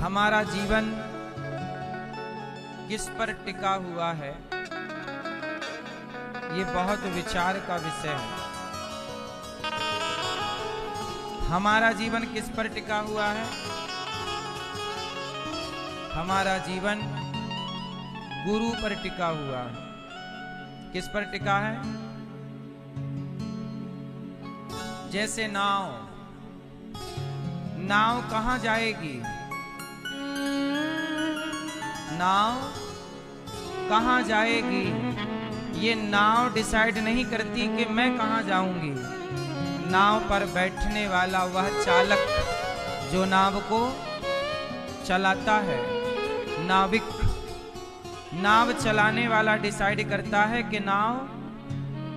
हमारा जीवन किस पर टिका हुआ है, ये बहुत विचार का विषय है। हमारा जीवन किस पर टिका हुआ है? हमारा जीवन गुरु पर टिका हुआ है। किस पर टिका है? जैसे नाव कहां जाएगी? नाव कहां जाएगी ये नाव डिसाइड नहीं करती कि मैं कहां जाऊंगी। नाव पर बैठने वाला वह चालक जो नाव को चलाता है, नाविक, नाव चलाने वाला डिसाइड करता है कि नाव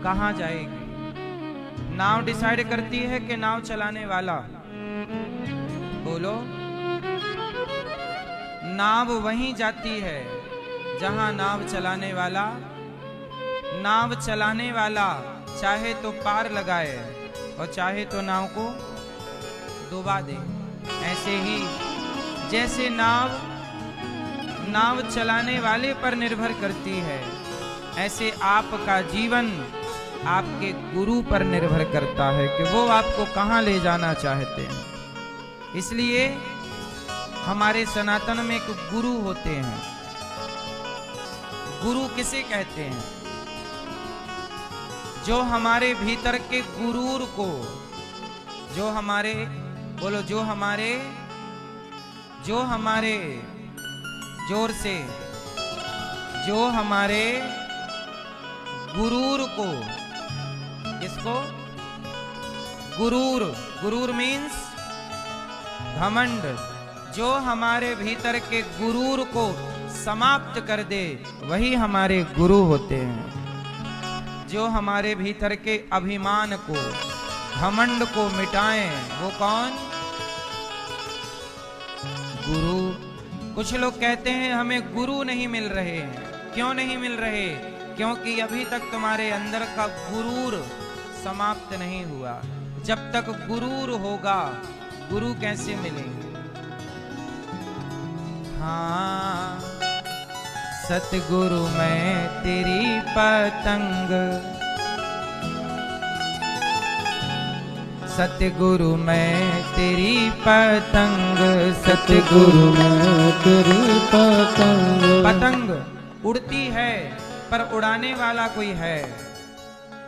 कहां जाएगी। नाव डिसाइड करती है कि नाव चलाने वाला? बोलो। नाव वहीं जाती है जहां नाव चलाने वाला चाहे तो पार लगाए और चाहे तो नाव को डुबा दे। ऐसे ही जैसे नाव चलाने वाले पर निर्भर करती है, ऐसे आपका जीवन आपके गुरु पर निर्भर करता है कि वो आपको कहां ले जाना चाहते हैं। इसलिए हमारे सनातन में एक गुरु होते हैं। गुरु किसे कहते हैं? जो हमारे भीतर के गुरूर को, जो हमारे जोर से, जो हमारे गुरूर को, किसको? गुरूर मीन्स घमंड। जो हमारे भीतर के गुरूर को समाप्त कर दे वही हमारे गुरु होते हैं। जो हमारे भीतर के अभिमान को, घमंड को मिटाएं, वो कौन? गुरु। कुछ लोग कहते हैं हमें गुरु नहीं मिल रहे हैं। क्यों नहीं मिल रहे? क्योंकि अभी तक तुम्हारे अंदर का गुरूर समाप्त नहीं हुआ। जब तक गुरूर होगा, गुरु कैसे मिलेंगे? हाँ, सतगुरु मैं तेरी पतंग, सतगुरु मैं तेरी पतंग, सतगुरु मैं तेरी पतंग। पतंग उड़ती है पर उड़ाने वाला कोई है।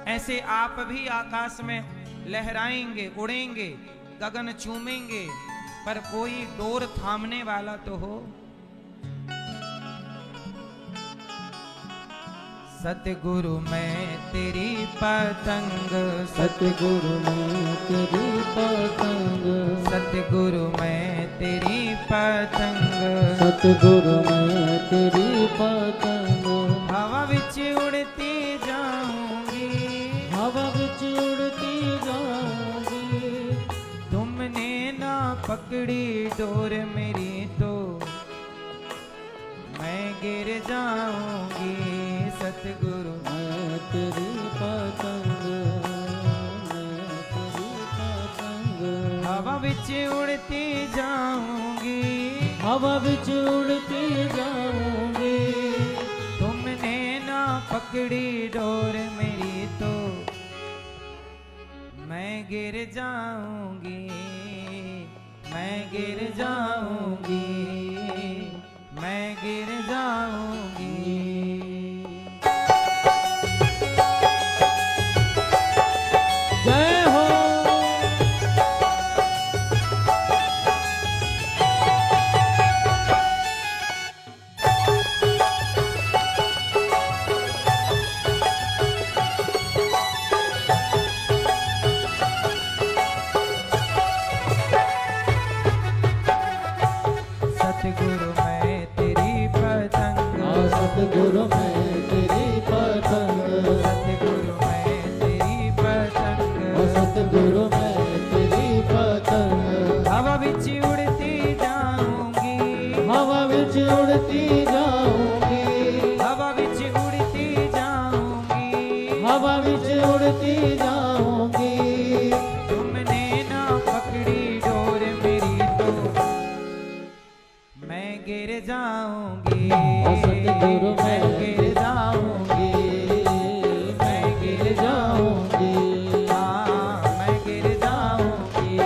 ऐसे आप भी आकाश में लहराएंगे, उड़ेंगे, गगन चूमेंगे, पर कोई डोर थामने वाला तो हो। सतगुरु मैं तेरी पतंग, सतगुरु मैं तेरी पतंग, सतगुरु मैं तेरी पतंग, सतगुरु मैं तेरी पतंग। हवा विच उड़ती जाऊंगी, हवा विच उड़ती जाऊंगी। तुमने ना पकड़ी डोर मेरी तो मैं गिर जाऊंगी। सतगुरु मैं तेरी पतंग, मैं तेरी पतंग। हवा विच उड़ती जाऊंगी, हवा विच उड़ती जाऊंगी। तुमने ना पकड़ी डोर मेरी तो मैं गिर जाऊंगी, मैं गिर जाऊंगी, मैं गिर जाऊंगी। जय हो। सतगुरु मैं तेरी पतंग, सतगुरु मैं तेरी पतंग, सतगुरु मैं तेरी पतंग, सतगुरु मैं तेरी पतंग। हवा विच उड़ती जाऊंगी, हवा विच उड़ती जाऊंगी, हवा विच उड़ती जाऊंगी, हवा विच उड़ती जाऊंगी। तुमने ना पकड़ी डोर मेरी तो गिर जाऊंगी, सतगुरु मैं गिर जाऊंगी, मैं गिर जाऊंगी, हाँ मैं गिर जाऊंगी,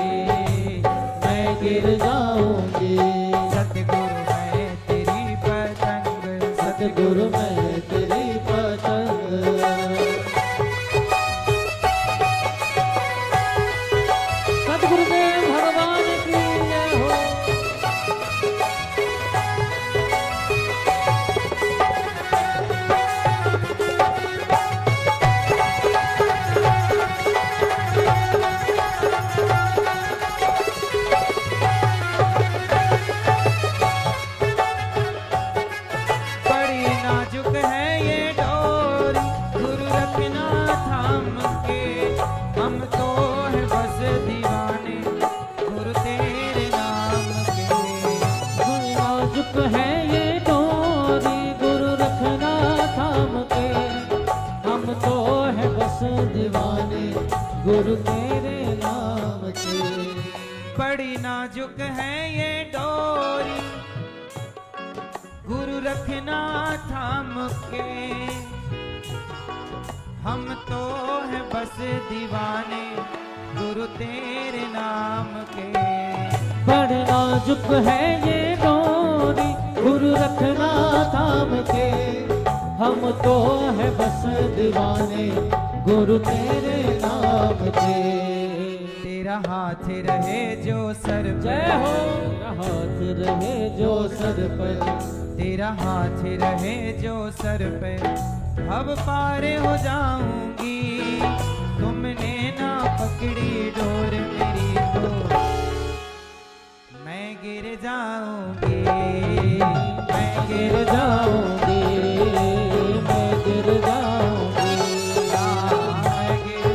मैं गिर जाऊंगी। सतगुरु मैं तेरी पतंग, सतगुरु मैं तेरी पतंग। सतगुरुदेव भगवान की जय हो। बड़ी नाजुक है ये डोरी, गुरु रखना थाम के, हम तो है बस दीवाने गुरु तेरे नाम के। बड़ी नाजुक है ये डोरी, गुरु रखना थाम के, हम तो है बस दीवाने गुरु तेरे नाम के। बड़ी नाजुक है ये डोरी, गुरु रखना थाम के, हम तो है बस दीवाने गुरु तेरे नाम के। बड़ी नाजुक है ये डोरी, गुरु रखना थाम के, हम तो है बस दीवाने गुरु तेरे नाम के। तेरा हाथ रहे जो सर पे, जय हो। तेरा हाथ रहे जो सर पर, तेरा हाथ रहे जो सर पे, अब पार हो जाऊंगी, तुमने ना पकड़ी डोर मेरी तो मैं गिर जाऊंगी, मैं गिर गिर जाऊंगी, मैं गिर जाऊंगी। मैं गिर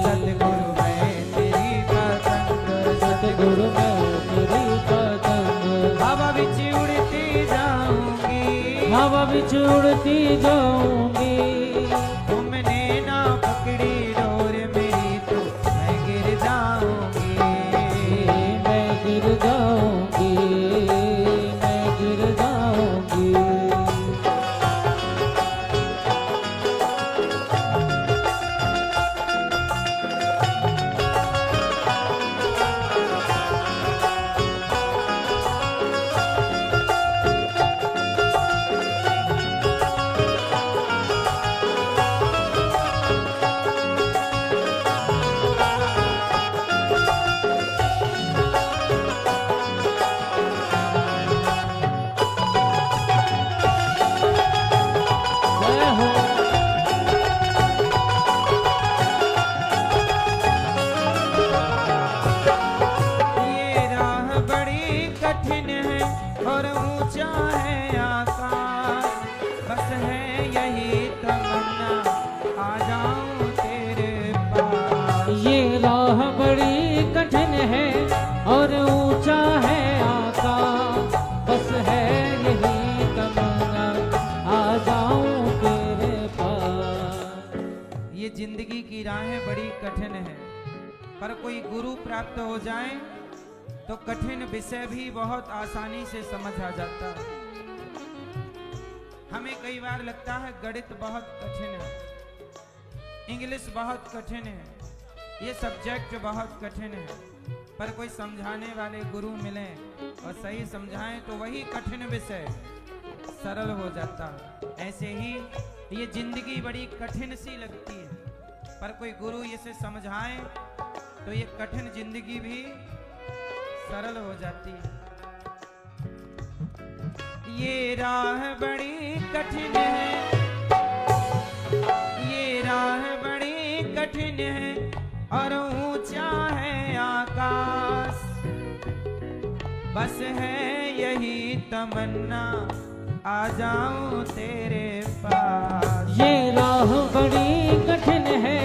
सतगुरु मैं तेरी पतंग, सतगुरु मैं तेरी पतंग। हवा बिच उड़ती जाऊंगी, हवा बिच उड़ती जाऊंगी, तुमने ना पकड़ी डोर मेरी तो मैं गिर जाऊंगी, मैं गिर जाऊंगी, मैं गिर जाऊंगी। जय हो। ये राह बड़ी कठिन है और ऊंचा है आकाश, बस है यही तमन्ना आ जाऊं तेरे पास। ये राह बड़ी कठिन है और ऊंचा है आकाश, बस है यही तमन्ना आ जाऊं तेरे पास। ये जिंदगी की राहें बड़ी कठिन है, पर कोई गुरु प्राप्त हो जाए तो कठिन विषय भी बहुत आसानी से समझ आ जाता है। हमें कई बार लगता है गणित बहुत कठिन है, इंग्लिश बहुत कठिन है, ये सब्जेक्ट बहुत कठिन है, पर कोई समझाने वाले गुरु मिले और सही समझाएं तो वही कठिन विषय सरल हो जाता है। ऐसे ही ये जिंदगी बड़ी कठिन सी लगती है, पर कोई गुरु इसे समझाए तो ये कठिन जिंदगी भी सरल हो जाती है। ये राह बड़ी कठिन है, ये राह बड़ी कठिन है और ऊंचा है आकाश, बस है यही तमन्ना आ जाऊं तेरे पास। ये राह बड़ी कठिन है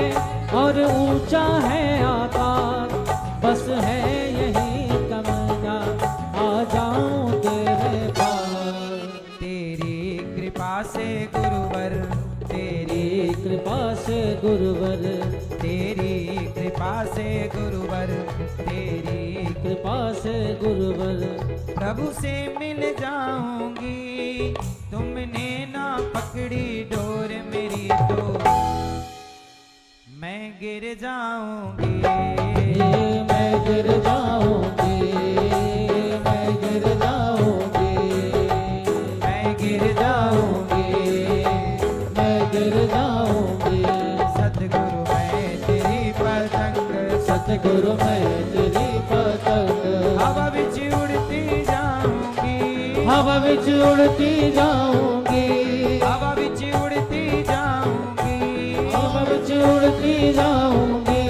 और ऊंचा है आकाश, बस है यही तमन्ना आ जाऊं तेरे पास। तेरी कृपा से गुरुवर, तेरी कृपा से गुरुवर, तेरी कृपा से गुरुवर, तेरी कृपा से गुरुवर, प्रभु से मिल जाऊंगी, तुमने ना पकड़ी डोर मेरी तो मैं गिर जाऊंगी। मैं गिर जाऊंगी, मैं गिर जाऊंगी, मैं गिर जाऊंगी, मैं गिर जाऊंगी। सतगुरु मैं तेरी पतंग, सतगुरु मैं तेरी पतंग, हवा विच उड़ती जाऊंगी, हवा विच उड़ती जाऊंगी, हवा विच उड़ती जाऊंगी, हवा विच उड़ती जाऊंगी।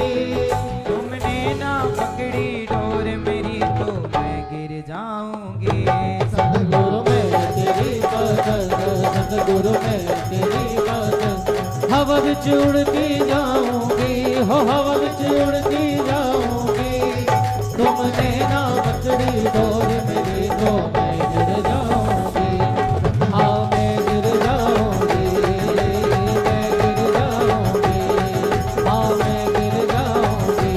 तुमने ना पकड़ी डोर मेरी तो मैं गिर जाऊंगी। सतगुरु मैं तेरी पतंग, सतगुरु मैं तेरी पतंग, हवा विच उड़ती जाऊंगी, हो हवा विच उड़ती जाऊंगी। तुमने ना पकड़ी डोर मेरी तो मैं गिर जाऊंगी, हाँ मैं गिर जाऊंगी, मैं गिर जाऊंगी, हाँ मैं गिर जाऊंगी।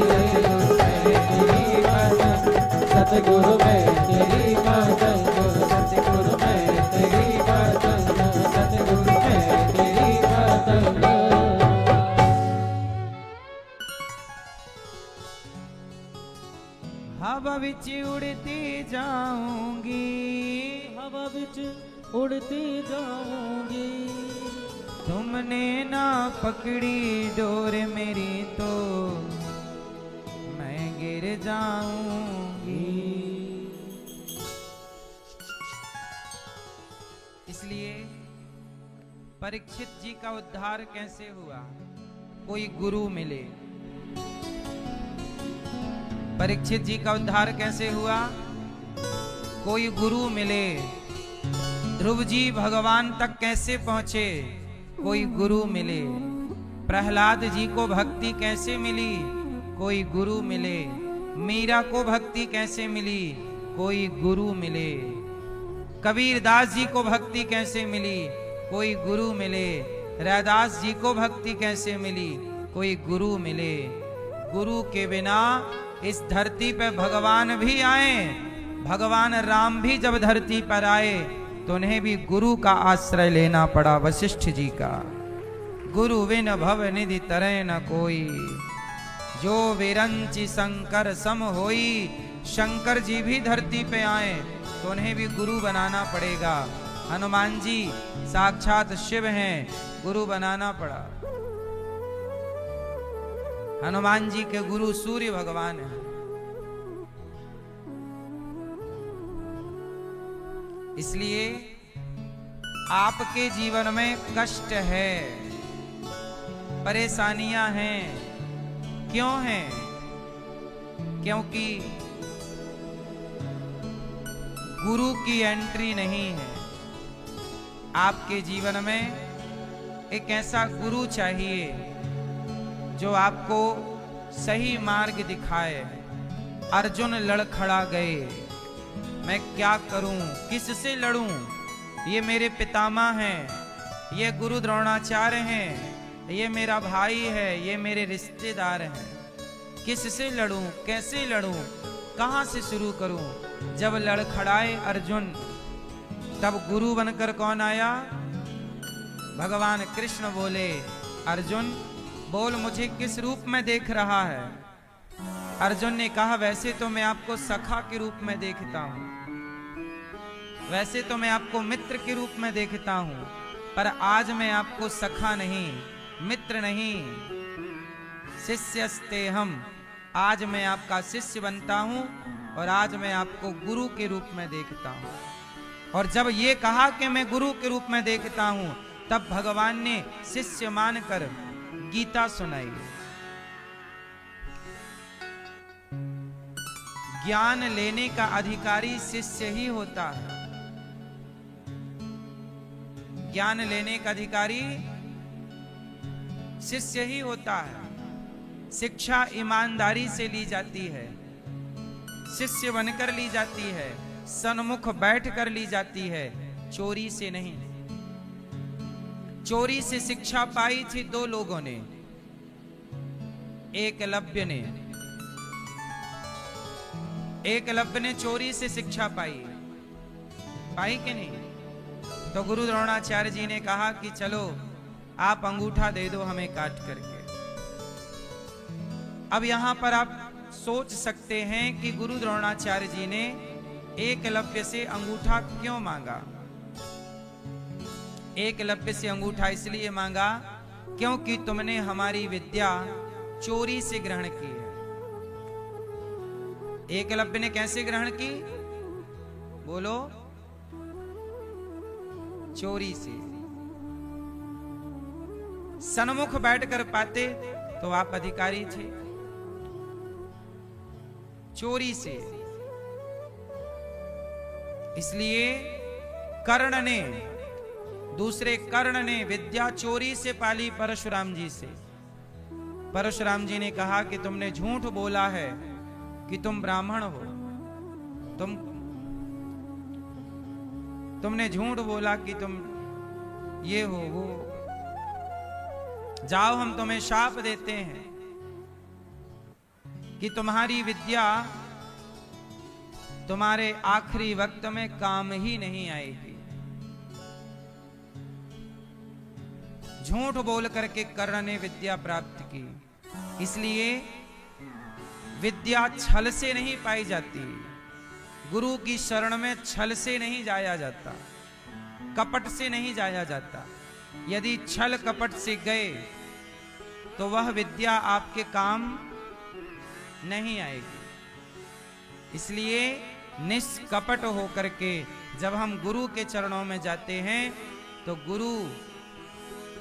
मैं तेरी पतंग, सतगुरु मैं तेरी पतंग, सतगुरु मैं तेरी पतंग, सतगुरु मैं तेरी पतंग। हवा विच उड़ती जाऊंगी, हवा विच उड़ती जाऊंगी। तुमने ना पकड़ी डोर मेरी तो मैं गिर जाऊंगी। इसलिए परीक्षित जी का उद्धार कैसे हुआ? कोई गुरु मिले। परीक्षित जी का उद्धार कैसे हुआ? कोई गुरु मिले। ध्रुव जी भगवान तक कैसे पहुंचे? कोई गुरु मिले। प्रहलाद जी को भक्ति कैसे मिली? कोई गुरु मिले। मीरा को भक्ति कैसे मिली? कोई गुरु मिले। कबीरदास जी को भक्ति कैसे मिली? कोई गुरु मिले। रैदास जी को भक्ति कैसे मिली? कोई गुरु मिले। गुरु के बिना इस धरती पे भगवान भी आए, भगवान राम भी जब धरती पर आए तो उन्हें भी गुरु का आश्रय लेना पड़ा। वशिष्ठ जी का गुरु बिन भव निधि तरय न कोई, जो विरंचि शंकर सम होई। शंकर जी भी धरती पे आए तो उन्हें भी गुरु बनाना पड़ेगा। हनुमान जी साक्षात शिव हैं, गुरु बनाना पड़ा। हनुमान जी के गुरु सूर्य भगवान हैं। इसलिए आपके जीवन में कष्ट है, परेशानियां हैं। क्यों हैं? क्योंकि गुरु की एंट्री नहीं है। आपके जीवन में एक ऐसा गुरु चाहिए जो आपको सही मार्ग दिखाए। अर्जुन लड़खड़ा गए, मैं क्या करूं, किससे लड़ूं? ये मेरे पितामह हैं, ये गुरु द्रोणाचार्य हैं, ये मेरा भाई है, ये मेरे रिश्तेदार हैं। किससे लड़ूं, कैसे लड़ूं, कहां से शुरू करूं? जब लड़खड़ाए अर्जुन, तब गुरु बनकर कौन आया? भगवान कृष्ण बोले, अर्जुन बोल मुझे किस रूप में देख रहा है? अर्जुन ने कहा, वैसे तो मैं आपको सखा के रूप में देखता हूं, वैसे तो मैं आपको मित्र के रूप में देखता हूं, पर आज मैं आपको सखा नहीं, मित्र नहीं, शिष्यस्ते हम, आज मैं आपका शिष्य बनता हूं और आज मैं आपको गुरु के रूप में देखता हूं। और जब ये कहा कि मैं गुरु के रूप में देखता हूं, तब भगवान ने शिष्य मानकर गीता सुनाई। ज्ञान लेने का अधिकारी शिष्य ही होता है। ज्ञान लेने का अधिकारी शिष्य ही होता है। शिक्षा ईमानदारी से ली जाती है, शिष्य बनकर ली जाती है, सन्मुख बैठकर ली जाती है, चोरी से नहीं। चोरी से शिक्षा पाई थी दो लोगों ने, एकलव्य ने एकलव्य ने चोरी से शिक्षा पाई कि नहीं? तो गुरु द्रोणाचार्य जी ने कहा कि चलो आप अंगूठा दे दो हमें काट करके। अब यहां पर आप सोच सकते हैं कि गुरु द्रोणाचार्य जी ने एकलव्य से अंगूठा क्यों मांगा। एकलव्य से अंगूठा इसलिए मांगा क्योंकि तुमने हमारी विद्या चोरी से ग्रहण की है। एकलव्य ने कैसे ग्रहण की? बोलो। चोरी से। सन्मुख बैठकर पाते तो आप अधिकारी थे, चोरी से। इसलिए कर्ण ने, दूसरे कर्ण ने विद्या चोरी से पाली परशुराम जी से। परशुराम जी ने कहा कि तुमने झूठ बोला है कि तुम ब्राह्मण हो, तुमने झूठ बोला कि तुम ये हो वो। जाओ हम तुम्हें शाप देते हैं कि तुम्हारी विद्या तुम्हारे आखिरी वक्त में काम ही नहीं आएगी। झूठ बोल करके कर्ण ने विद्या प्राप्त की। इसलिए विद्या छल से नहीं पाई जाती, गुरु की शरण में छल से नहीं जाया जाता, कपट से नहीं जाया जाता। यदि छल कपट से गए तो वह विद्या आपके काम नहीं आएगी। इसलिए निष्कपट होकर के जब हम गुरु के चरणों में जाते हैं तो गुरु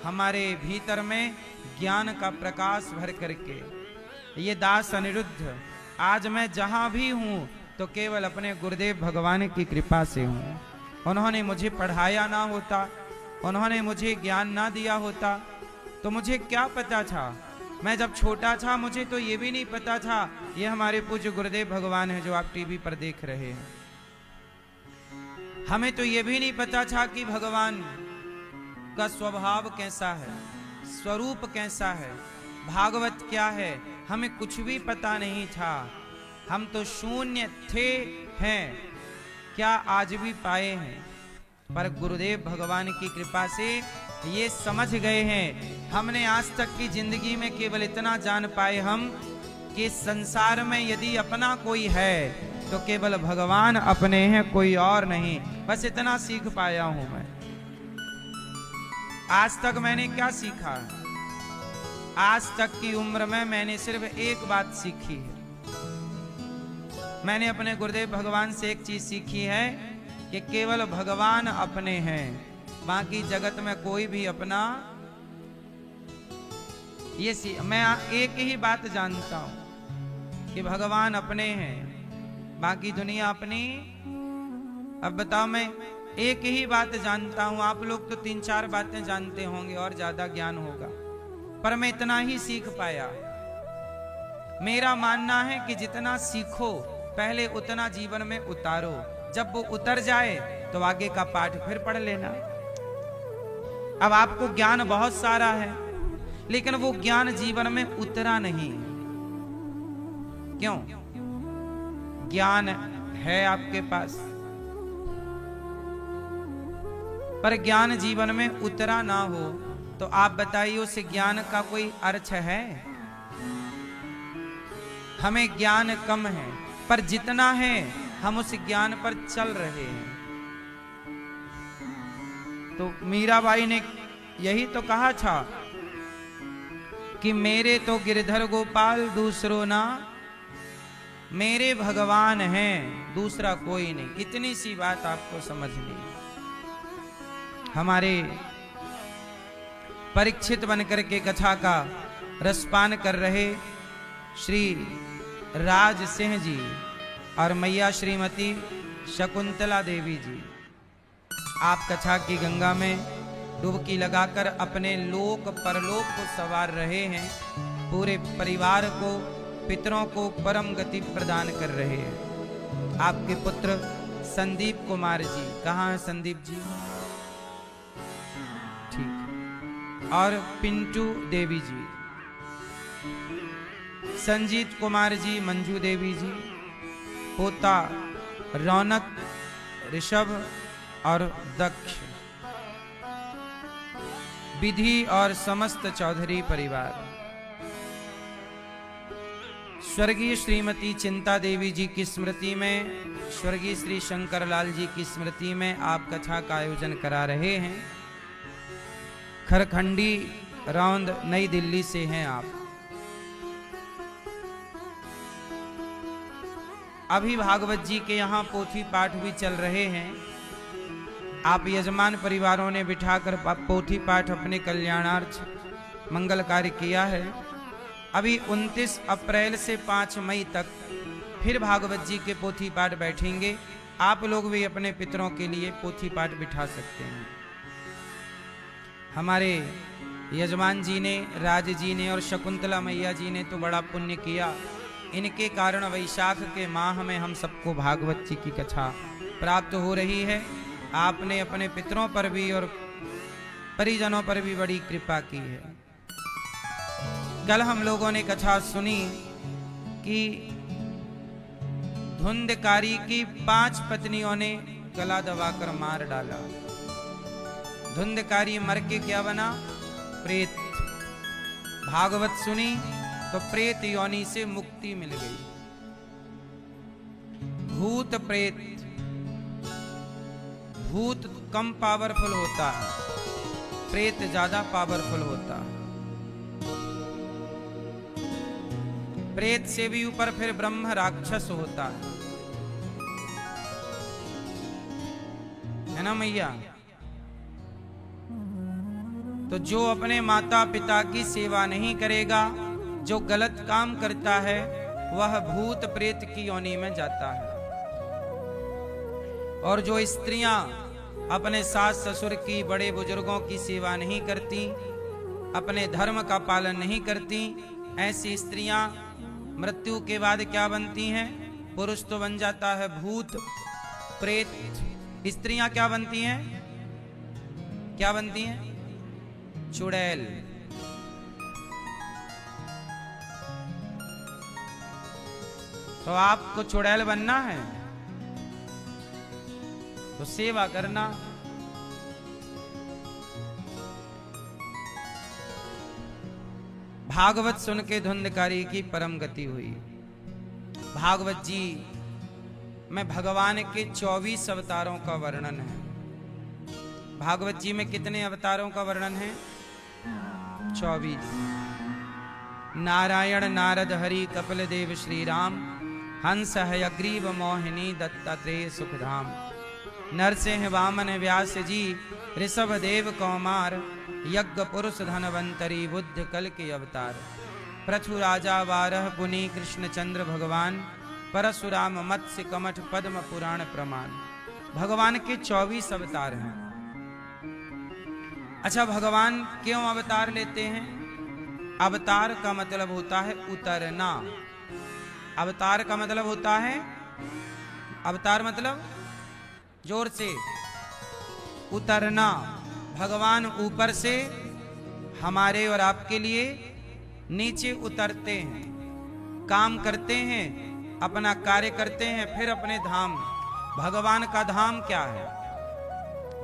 हमारे भीतर में ज्ञान का प्रकाश भर करके, ये दास अनिरुद्ध आज मैं जहां भी हूं तो केवल अपने गुरुदेव भगवान की कृपा से हूं। उन्होंने मुझे पढ़ाया ना होता, उन्होंने मुझे ज्ञान ना दिया होता तो मुझे क्या पता था। मैं जब छोटा था मुझे तो ये भी नहीं पता था ये हमारे पूज्य गुरुदेव भगवान है जो आप टीवी पर देख रहे हैं। हमें तो ये भी नहीं पता था कि भगवान का स्वभाव कैसा है, स्वरूप कैसा है, भागवत क्या है, हमें कुछ भी पता नहीं था। हम तो शून्य थे, हैं, क्या आज भी पाए हैं। पर गुरुदेव भगवान की कृपा से ये समझ गए हैं। हमने आज तक की जिंदगी में केवल इतना जान पाए हम कि संसार में यदि अपना कोई है तो केवल भगवान अपने हैं, कोई और नहीं। बस इतना सीख पाया हूं मैं। आज तक मैंने क्या सीखा? आज तक की उम्र में मैंने सिर्फ एक बात सीखी है। मैंने अपने गुरुदेव भगवान से एक चीज सीखी है कि केवल भगवान अपने हैं, बाकी जगत में कोई भी अपना। ये मैं एक ही बात जानता हूं कि भगवान अपने हैं, बाकी दुनिया अपनी। अब बताओ, मैं एक ही बात जानता हूं, आप लोग तो 3-4 बातें जानते होंगे और ज्यादा ज्ञान होगा, पर मैं इतना ही सीख पाया। मेरा मानना है कि जितना सीखो पहले उतना जीवन में उतारो, जब वो उतर जाए तो आगे का पाठ फिर पढ़ लेना। अब आपको ज्ञान बहुत सारा है लेकिन वो ज्ञान जीवन में उतरा नहीं। क्यों? ज्ञान है आपके पास पर ज्ञान जीवन में उतरा ना हो तो आप बताइए उस ज्ञान का कोई अर्थ है? हमें ज्ञान कम है पर जितना है हम उस ज्ञान पर चल रहे हैं। तो मीराबाई ने यही तो कहा था कि मेरे तो गिरधर गोपाल दूसरो ना, मेरे भगवान हैं दूसरा कोई नहीं। इतनी सी बात आपको समझनी है। हमारे परीक्षित बनकर के कथा का रसपान कर रहे श्री राज सिंह जी और मैया श्रीमती शकुंतला देवी जी, आप कथा की गंगा में डुबकी लगाकर अपने लोक परलोक को संवार रहे हैं। पूरे परिवार को, पितरों को परम गति प्रदान कर रहे हैं। आपके पुत्र संदीप कुमार जी, कहाँ हैं संदीप जी? ठीक। और पिंटू देवी जी, संजीत कुमार जी, मंजू देवी जी, पोता रौनक, ऋषभ और दक्ष, विधि और समस्त चौधरी परिवार, स्वर्गीय श्रीमती चिंता देवी जी की स्मृति में, स्वर्गीय श्री शंकर लाल जी की स्मृति में आप कथा का आयोजन करा रहे हैं। खरखंडी रौंद नई दिल्ली से हैं आप। अभी भागवत जी के यहाँ पोथी पाठ भी चल रहे हैं। आप यजमान परिवारों ने बिठाकर पोथी पाठ अपने कल्याणार्थ मंगल कार्य किया है। अभी 29 अप्रैल से 5 मई तक फिर भागवत जी के पोथी पाठ बैठेंगे। आप लोग भी अपने पितरों के लिए पोथी पाठ बिठा सकते हैं। हमारे यजमान जी ने, राज जी ने और शकुंतला मैया जी ने तो बड़ा पुण्य किया। इनके कारण वैशाख के माह में हम सबको भागवत जी की कथा प्राप्त हो रही है। आपने अपने पितरों पर भी और परिजनों पर भी बड़ी कृपा की है। कल हम लोगों ने कथा सुनी कि धुंधकारी की 5 पत्नियों ने गला दबाकर मार डाला। धुंधकारी मर के क्या बना? प्रेत। भागवत सुनी तो प्रेत योनि से मुक्ति मिल गई। भूत प्रेत, भूत कम पावरफुल होता है, प्रेत ज्यादा पावरफुल होता है। प्रेत से भी ऊपर फिर ब्रह्म राक्षस होता है ना मैया? तो जो अपने माता पिता की सेवा नहीं करेगा, जो गलत काम करता है, वह भूत प्रेत की योनि में जाता है। और जो स्त्रियां अपने सास ससुर की, बड़े बुजुर्गों की सेवा नहीं करती, अपने धर्म का पालन नहीं करती, ऐसी स्त्रियां मृत्यु के बाद क्या बनती हैं? पुरुष तो बन जाता है भूत प्रेत, स्त्रियां क्या बनती हैं? क्या बनती हैं? चुड़ैल। तो आपको चुड़ैल बनना है तो सेवा करना। भागवत सुन के धुंधकारी की परम गति हुई। भागवत जी में भगवान के 24 अवतारों का वर्णन है। भागवत जी में कितने अवतारों का वर्णन है? 24। नारायण, नारद, हरि, कपिल देव, श्री राम, हंस, हयग्रीव, मोहिनी, दत्तात्रेय, सुखधाम, नरसिंह, वामन, व्यास जी, ऋषभ देव, कौमार, यज्ञ पुरुष, धनवंतरी, बुद्ध कल के अवतार, पृथु राजा, बारह पुनि, कृष्ण चंद्र भगवान, परशुराम, मत्स्य, कमठ, पद्म पुराण प्रमाण। भगवान के 24 अवतार हैं। अच्छा, भगवान क्यों अवतार लेते हैं? अवतार का मतलब होता है उतरना। अवतार का मतलब होता है, अवतार मतलब जोर से, उतरना। भगवान ऊपर से हमारे और आपके लिए नीचे उतरते हैं, काम करते हैं, अपना कार्य करते हैं, फिर अपने धाम। भगवान का धाम क्या है?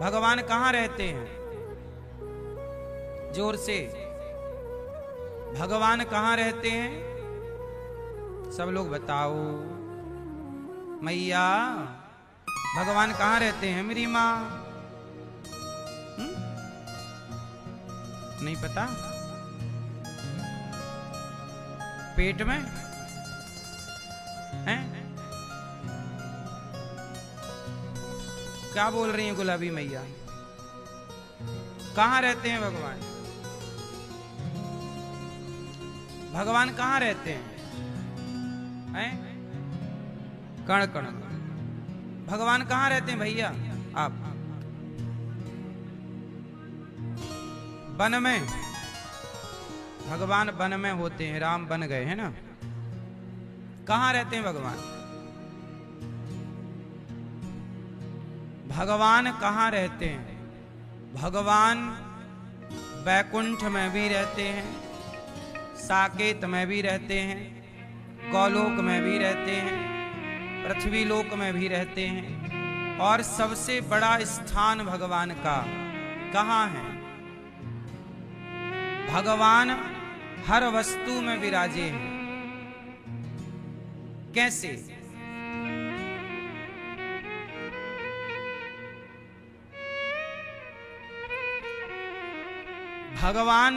भगवान कहाँ रहते हैं? जोर से, भगवान कहाँ रहते हैं? सब लोग बताओ मैया, भगवान कहाँ रहते हैं मेरी माँ? नहीं पता? पेट में हैं? क्या बोल रही हैं गुलाबी मैया? कहाँ रहते हैं भगवान? भगवान कहाँ रहते हैं? कण कण। भगवान कहाँ रहते हैं भैया? आप वन में। भगवान वन में होते हैं, राम बन गए हैं ना। कहाँ रहते हैं भगवान? भगवान कहाँ रहते हैं? भगवान वैकुंठ में भी रहते हैं, साकेत में भी रहते हैं, गौलोक में भी रहते हैं, पृथ्वी लोक में भी रहते हैं। और सबसे बड़ा स्थान भगवान का कहाँ है? भगवान हर वस्तु में विराजे हैं। कैसे? भगवान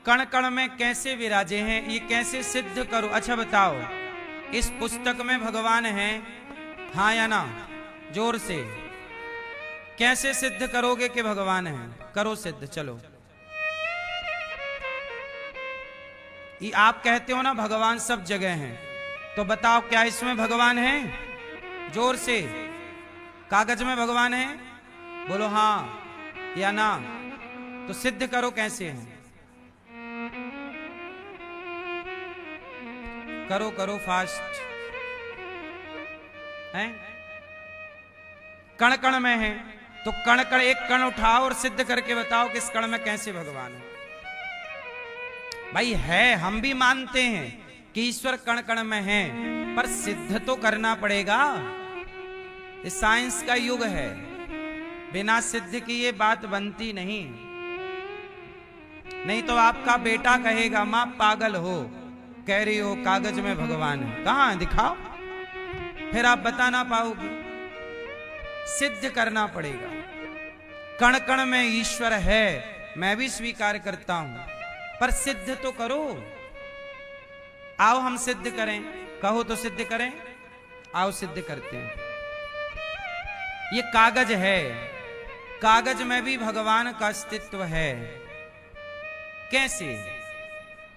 कण कण में कैसे विराजे हैं, ये कैसे सिद्ध करो? अच्छा बताओ, इस पुस्तक में भगवान हैं, हाँ या ना? जोर से। कैसे सिद्ध करोगे कि भगवान हैं? करो सिद्ध, चलो। ये आप कहते हो ना भगवान सब जगह हैं, तो बताओ क्या इसमें भगवान है? जोर से। कागज में भगवान है? बोलो हाँ या ना। तो सिद्ध करो कैसे हैं? करो करो फास्ट। हैं? कण कण में है, तो कण कण एक कण उठाओ और सिद्ध करके बताओ कि इस कण में कैसे भगवान है। भाई है, हम भी मानते हैं कि ईश्वर कण कण में है, पर सिद्ध तो करना पड़ेगा। ये साइंस का युग है, बिना सिद्ध की ये बात बनती नहीं। नहीं तो आपका बेटा कहेगा मां पागल हो, कह रही हो कागज में भगवान है, कहां है दिखाओ, फिर आप बता ना पाओगे। सिद्ध करना पड़ेगा। कण कण में ईश्वर है, मैं भी स्वीकार करता हूं, पर सिद्ध तो करो। आओ हम सिद्ध करें, कहो तो सिद्ध करें। आओ सिद्ध करते हैं। ये कागज है, कागज में भी भगवान का अस्तित्व है। कैसे?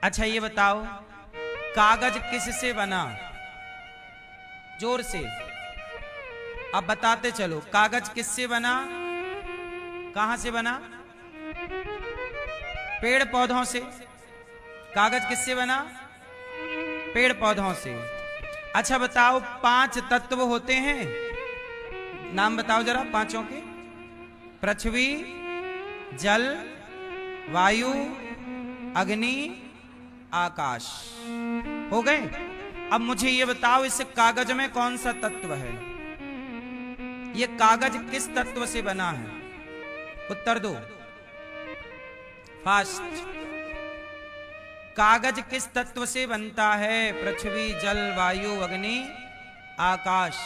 अच्छा ये बताओ, कागज किससे बना? जोर से अब बताते चलो। कागज किससे बना? कहां से बना? पेड़ पौधों से। कागज किससे बना? पेड़ पौधों से। अच्छा बताओ, 5 तत्व होते हैं, नाम बताओ जरा पांचों के। पृथ्वी, जल, वायु, अग्नि, आकाश। हो गए? अब मुझे ये बताओ, इस कागज में कौन सा तत्व है? ये कागज किस तत्व से बना है? उत्तर दो फास्ट। कागज किस तत्व से बनता है? पृथ्वी, जल, वायु, अग्नि, आकाश।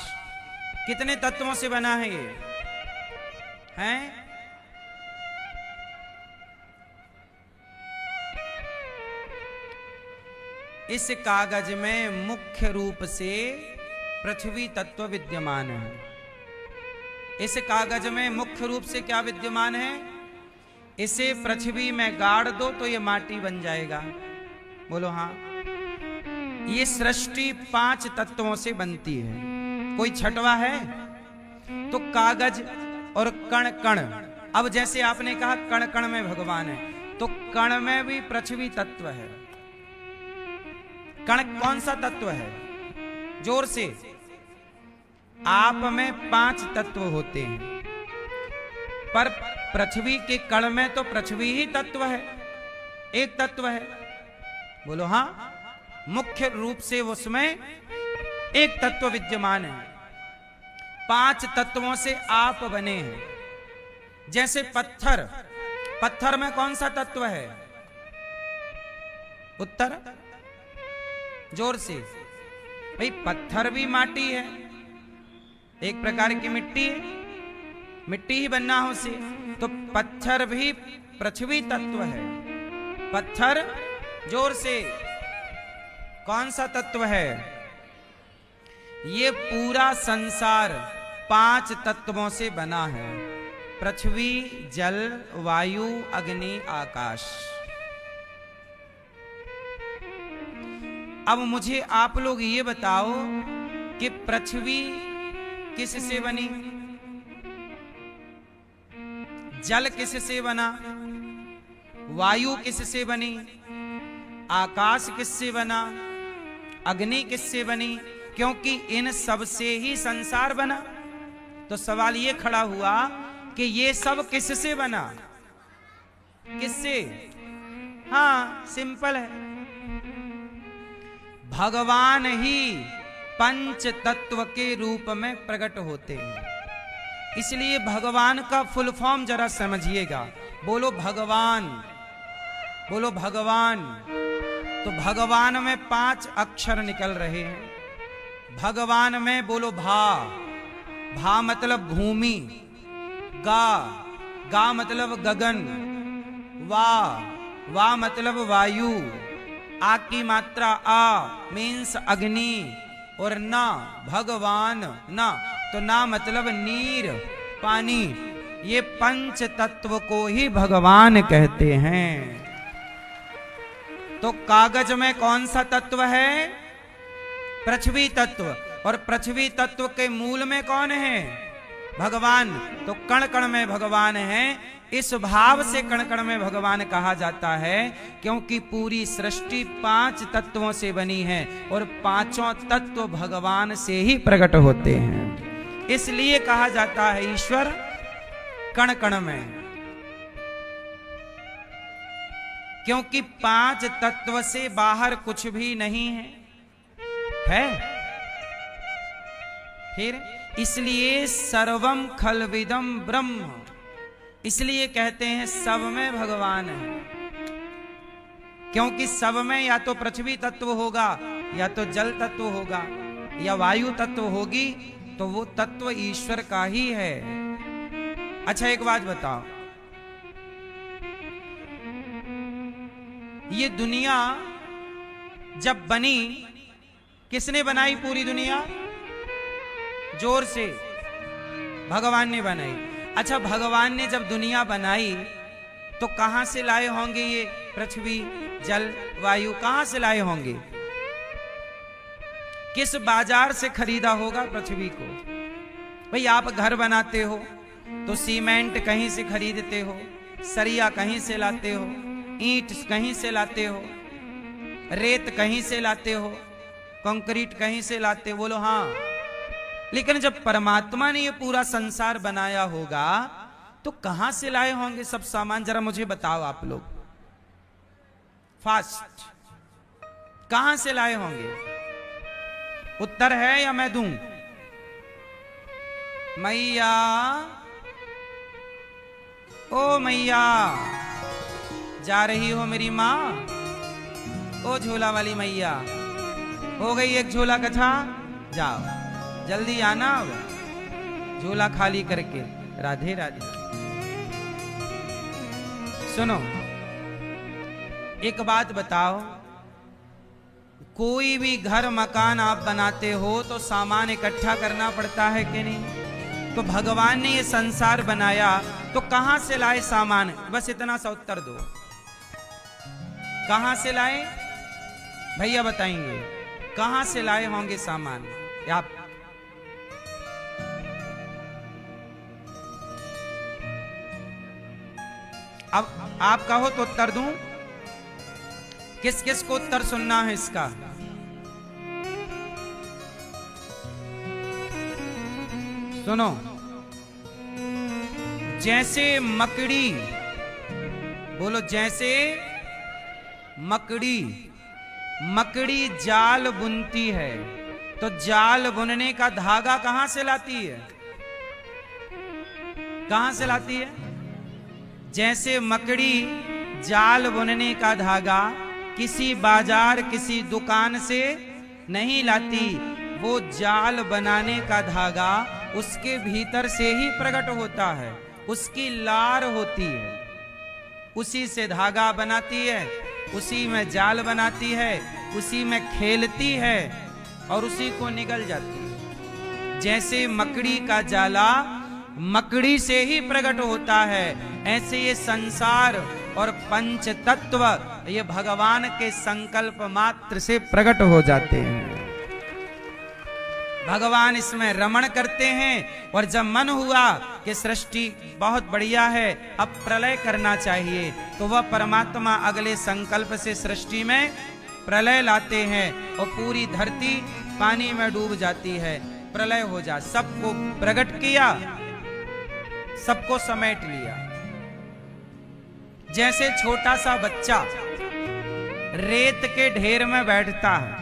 कितने तत्वों से बना है ये? हैं? इस कागज में मुख्य रूप से पृथ्वी तत्व विद्यमान है। इस कागज में मुख्य रूप से क्या विद्यमान है? इसे पृथ्वी में गाड़ दो तो ये माटी बन जाएगा। बोलो हाँ। ये सृष्टि 5 तत्वों से बनती है, कोई छठवा है? तो कागज और कण कण। अब जैसे आपने कहा कण कण में भगवान है, तो कण में भी पृथ्वी तत्व है। कण कौन सा तत्व है? जोर से। आप में 5 तत्व होते हैं, पर पृथ्वी के कण में तो पृथ्वी ही तत्व है, एक तत्व है। बोलो हाँ। मुख्य रूप से उसमें एक तत्व विद्यमान है। 5 तत्वों से आप बने हैं। जैसे पत्थर, पत्थर में कौन सा तत्व है? उत्तर जोर से। भाई पत्थर भी माटी है, एक प्रकार की मिट्टी है, मिट्टी ही बनना हो से, तो पत्थर भी पृथ्वी तत्व है। पत्थर, जोर से, कौन सा तत्व है? ये पूरा संसार 5 तत्वों से बना है। पृथ्वी, जल, वायु, अग्नि, आकाश। अब मुझे आप लोग ये बताओ कि पृथ्वी किससे बनी? जल किससे बना? वायु किससे बनी? आकाश किससे बना? अग्नि किससे बनी? क्योंकि इन सब से ही संसार बना। तो सवाल ये खड़ा हुआ कि ये सब किससे बना? किससे? हाँ सिंपल है, भगवान ही पंच तत्व के रूप में प्रकट होते हैं। इसलिए भगवान का फुल फॉर्म जरा समझिएगा। बोलो भगवान, बोलो भगवान। तो भगवान में 5 अक्षर निकल रहे हैं। भगवान में बोलो भा, भा मतलब भूमि, गा, गा मतलब गगन, वा, वा मतलब वायु, आ की मात्रा आ मीन्स अग्नि, और ना भगवान ना, तो ना मतलब नीर पानी। ये पंच तत्व को ही भगवान कहते हैं। तो कागज में कौन सा तत्व है? पृथ्वी तत्व। और पृथ्वी तत्व के मूल में कौन है? भगवान। तो कण कण में भगवान है। इस भाव से कण कण में भगवान कहा जाता है, क्योंकि पूरी सृष्टि 5 तत्वों से बनी है और 5 तत्व भगवान से ही प्रकट होते हैं। इसलिए कहा जाता है ईश्वर कण कण में, क्योंकि 5 तत्व से बाहर कुछ भी नहीं है। फिर इसलिए सर्वम खलविदम ब्रह्म, इसलिए कहते हैं सब में भगवान है। क्योंकि सब में या तो पृथ्वी तत्व होगा, या तो जल तत्व होगा, या वायु तत्व होगी, तो वो तत्व ईश्वर का ही है। अच्छा एक बात बताओ, ये दुनिया जब बनी, किसने बनाई पूरी दुनिया? जोर से, भगवान ने बनाई। अच्छा भगवान ने जब दुनिया बनाई तो कहां से लाए होंगे ये पृथ्वी, जल, वायु? कहां से लाए होंगे? किस बाजार से खरीदा होगा पृथ्वी को? भाई आप घर बनाते हो तो सीमेंट कहीं से खरीदते हो, सरिया कहीं से लाते हो, ईंट कहीं से लाते हो, रेत कहीं से लाते हो, कंक्रीट कहीं से लाते हो। बोलो हाँ। लेकिन जब परमात्मा ने ये पूरा संसार बनाया होगा तो कहां से लाए होंगे सब सामान? जरा मुझे बताओ आप लोग फास्ट, कहां से लाए होंगे? उत्तर है या मैं दूं? मैया, ओ मैया, जा रही हो मेरी मां? ओ झोला वाली मैया, हो गई एक झोला कथा, जाओ जल्दी आना अब झोला खाली करके। राधे राधे। सुनो एक बात बताओ, कोई भी घर मकान आप बनाते हो तो सामान इकट्ठा करना पड़ता है कि नहीं? तो भगवान ने ये संसार बनाया तो कहां से लाए सामान? बस इतना सा उत्तर दो, कहां से लाए? भैया बताएंगे कहां से लाए होंगे सामान? आप अब आप कहो तो उत्तर दूं? किस किस को उत्तर सुनना है इसका? सुनो, जैसे मकड़ी, बोलो जैसे मकड़ी, मकड़ी जाल बुनती है तो जाल बुनने का धागा कहां से लाती है? कहां से लाती है? जैसे मकड़ी जाल बुनने का धागा किसी बाजार, किसी दुकान से नहीं लाती, वो जाल बनाने का धागा उसके भीतर से ही प्रकट होता है, उसकी लार होती है, उसी से धागा बनाती है, उसी में जाल बनाती है, उसी में खेलती है और उसी को निगल जाती है। जैसे मकड़ी का जाला मकड़ी से ही प्रकट होता है, ऐसे ये संसार और पंच तत्व ये भगवान के संकल्प मात्र से प्रकट हो जाते हैं। भगवान इसमें रमण करते हैं और जब मन हुआ कि सृष्टि बहुत बढ़िया है, अब प्रलय करना चाहिए, तो वह परमात्मा अगले संकल्प से सृष्टि में प्रलय लाते हैं और पूरी धरती पानी में डूब जाती है, प्रलय हो जा। सबको प्रकट किया, सबको समेट लिया। जैसे छोटा सा बच्चा रेत के ढेर में बैठता है,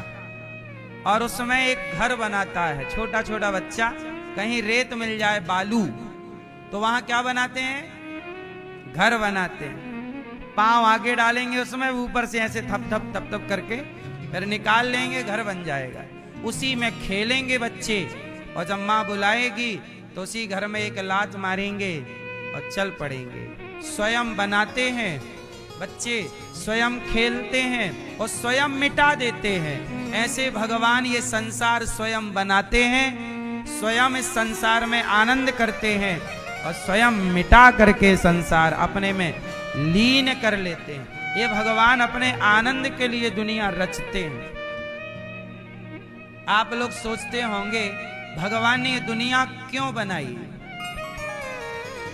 और उसमें एक घर बनाता है। छोटा छोटा बच्चा, कहीं रेत मिल जाए, बालू, तो वहां क्या बनाते हैं? घर बनाते हैं। पांव आगे डालेंगे उसमें, ऊपर से ऐसे थप थप थप थप करके फिर निकाल लेंगे, घर बन जाएगा। उसी में खेलेंगे बच्चे, और जब माँ बुलाएगी तो उसी घर में एक लात मारेंगे और चल पड़ेंगे। स्वयं बनाते हैं बच्चे, स्वयं खेलते हैं और स्वयं मिटा देते हैं। ऐसे भगवान ये संसार स्वयं बनाते हैं, स्वयं इस संसार में आनंद करते हैं और स्वयं मिटा करके संसार अपने में लीन कर लेते हैं। ये भगवान अपने आनंद के लिए दुनिया रचते हैं। आप लोग सोचते होंगे भगवान ने ये दुनिया क्यों बनाई?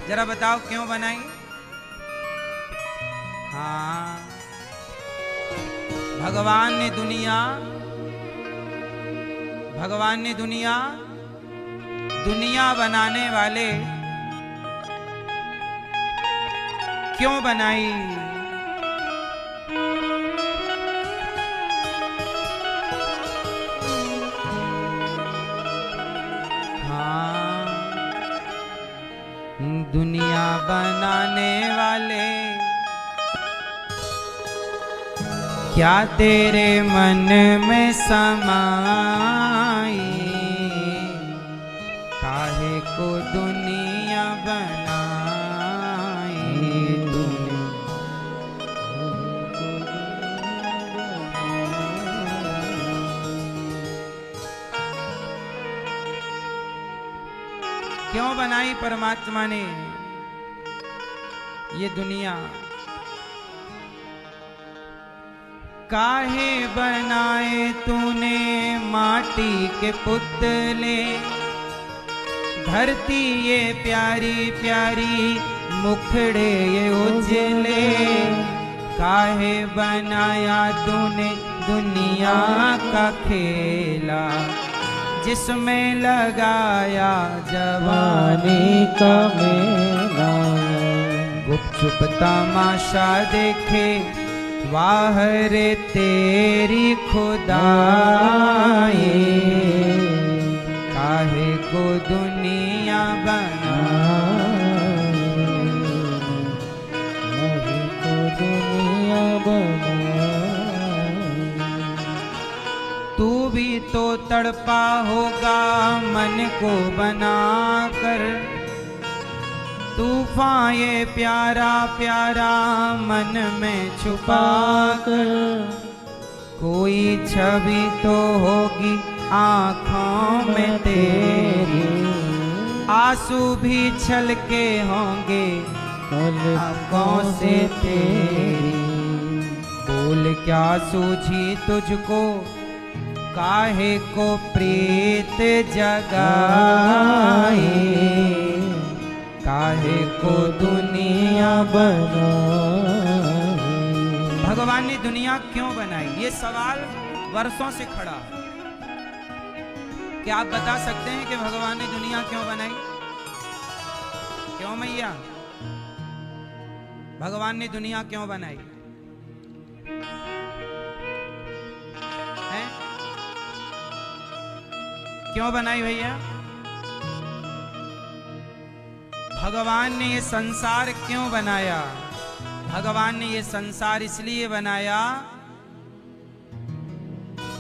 जरा बताओ क्यों बनाई? हाँ, भगवान ने दुनिया बनाने वाले क्यों बनाई? हाँ, दुनिया बनाने वाले क्या तेरे मन में समाई, काहे को दुनिया बनाई तूने। क्यों बनाई परमात्मा ने ये दुनिया? काहे बनाए तूने माटी के पुतले, धरती ये प्यारी प्यारी मुखड़े ये उजले। काहे बनाया तूने दुनिया का खेला, जिसमें लगाया जवानी का मेला। गुपचुप तमाशा देखे वाह रे तेरी खुदाई, काहे को दुनिया बनाई, काहे को दुनिया बनाई। तू भी तो तड़पा होगा मन को बनाकर, तूफान ये प्यारा प्यारा मन में छुपा कर। कोई छवि तो होगी आँखों में तेरी, आंसू भी छलके होंगे आँखों से तेरी। बोल क्या सूझी तुझको, काहे को प्रीत जगाई, काहे को दुनिया बनाई। भगवान ने दुनिया क्यों बनाई? ये सवाल वर्षों से खड़ा है। क्या आप बता सकते हैं कि भगवान ने दुनिया क्यों बनाई? क्यों मैया? भगवान ने दुनिया क्यों बनाई है? क्यों बनाई भैया? भगवान ने ये संसार क्यों बनाया? भगवान ने ये संसार इसलिए बनाया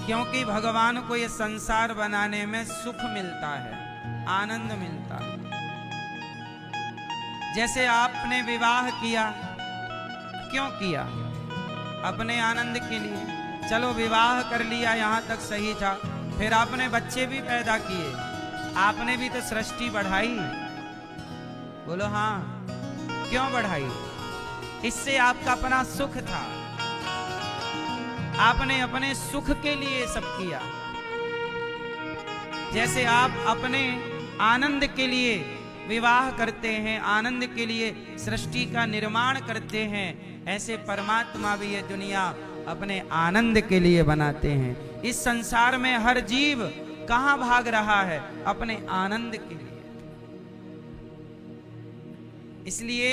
क्योंकि भगवान को ये संसार बनाने में सुख मिलता है, आनंद मिलता है। जैसे आपने विवाह किया, क्यों किया? अपने आनंद के लिए। चलो विवाह कर लिया, यहां तक सही था। फिर आपने बच्चे भी पैदा किए, आपने भी तो सृष्टि बढ़ाई। बोलो हाँ, क्यों बढ़ाई? इससे आपका अपना सुख था, आपने अपने सुख के लिए सब किया। जैसे आप अपने आनंद के लिए विवाह करते हैं, आनंद के लिए सृष्टि का निर्माण करते हैं, ऐसे परमात्मा भी ये दुनिया अपने आनंद के लिए बनाते हैं। इस संसार में हर जीव कहां भाग रहा है? अपने आनंद के लिए। इसलिए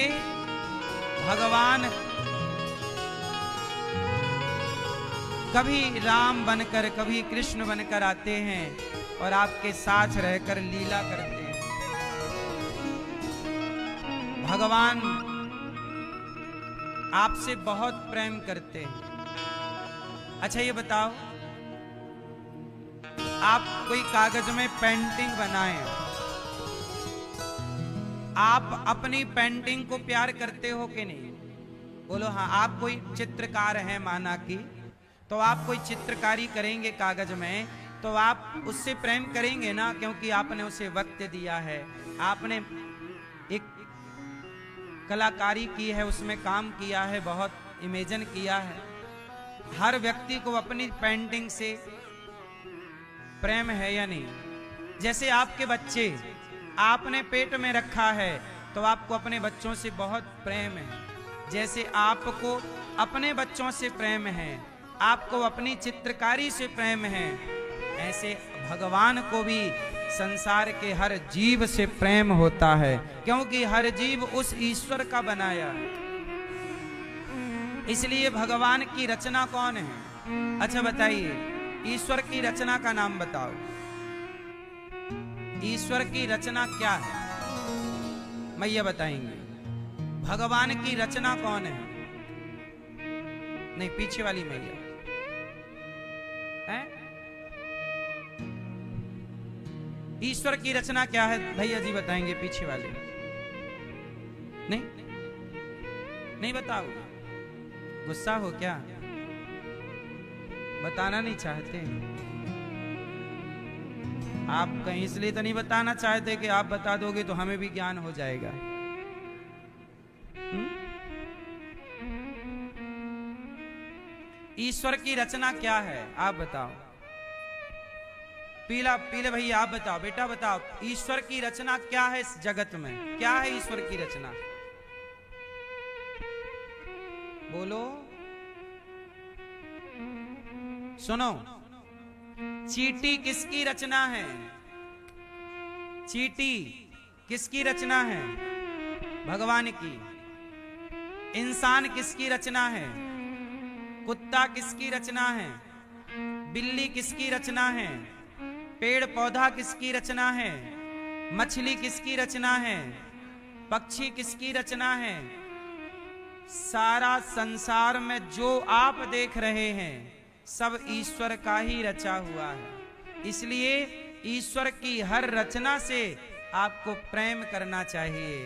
भगवान कभी राम बनकर कभी कृष्ण बनकर आते हैं और आपके साथ रहकर लीला करते हैं। भगवान आपसे बहुत प्रेम करते हैं। अच्छा ये बताओ, आप कोई कागज में पेंटिंग बनाएं, आप अपनी पेंटिंग को प्यार करते हो कि नहीं? बोलो हाँ। आप कोई चित्रकार हैं माना कि, तो आप कोई चित्रकारी करेंगे कागज में, तो आप उससे प्रेम करेंगे ना, क्योंकि आपने उसे वक्त दिया है, आपने एक कलाकारी की है, उसमें काम किया है, बहुत इमेजिन किया है। हर व्यक्ति को अपनी पेंटिंग से प्रेम है या नहीं? जैसे आपके बच्चे आपने पेट में रखा है तो आपको अपने बच्चों से बहुत प्रेम है। जैसे आपको अपने बच्चों से प्रेम है, आपको अपनी चित्रकारी से प्रेम है, ऐसे भगवान को भी संसार के हर जीव से प्रेम होता है, क्योंकि हर जीव उस ईश्वर का बनाया है। इसलिए भगवान की रचना कौन है? अच्छा बताइए, ईश्वर की रचना का नाम बताओ। ईश्वर की रचना क्या है? मैया बताएंगे। भगवान की रचना कौन है? नहीं, पीछे वाली मैया है। ईश्वर की रचना क्या है भैया जी बताएंगे, पीछे वाले। नहीं नहीं बताओ, गुस्सा हो क्या? बताना नहीं चाहते आप? कहीं इसलिए तो नहीं बताना चाहते कि आप बता दोगे तो हमें भी ज्ञान हो जाएगा। ईश्वर की रचना क्या है आप बताओ। पीले भैया आप बताओ, बेटा बताओ, ईश्वर की रचना क्या है इस जगत में? क्या है ईश्वर की रचना? बोलो, सुनो। चींटी किसकी रचना है? चींटी किसकी रचना है? भगवान की। इंसान किसकी रचना है? कुत्ता किसकी रचना है? बिल्ली किसकी रचना है? पेड़ पौधा किसकी रचना है? मछली किसकी रचना है? पक्षी किसकी रचना है? सारा संसार में जो आप देख रहे हैं सब ईश्वर का ही रचा हुआ है। इसलिए ईश्वर की हर रचना से आपको प्रेम करना चाहिए,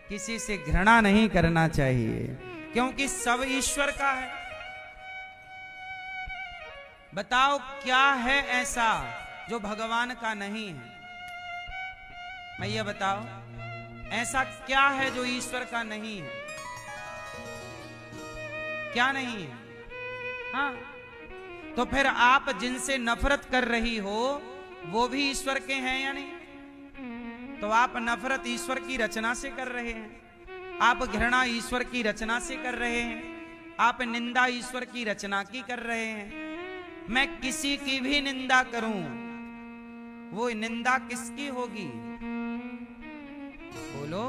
किसी से घृणा नहीं करना चाहिए, क्योंकि सब ईश्वर का है। बताओ क्या है ऐसा जो भगवान का नहीं है? मैया बताओ, ऐसा क्या है जो ईश्वर का नहीं है? क्या नहीं है? हाँ, तो फिर आप जिनसे नफरत कर रही हो वो भी ईश्वर के हैं या नहीं? तो आप नफरत ईश्वर की रचना से कर रहे हैं, आप घृणा ईश्वर की रचना से कर रहे हैं, आप निंदा ईश्वर की रचना की कर रहे हैं। मैं किसी की भी निंदा करूं, वो निंदा किसकी होगी? बोलो।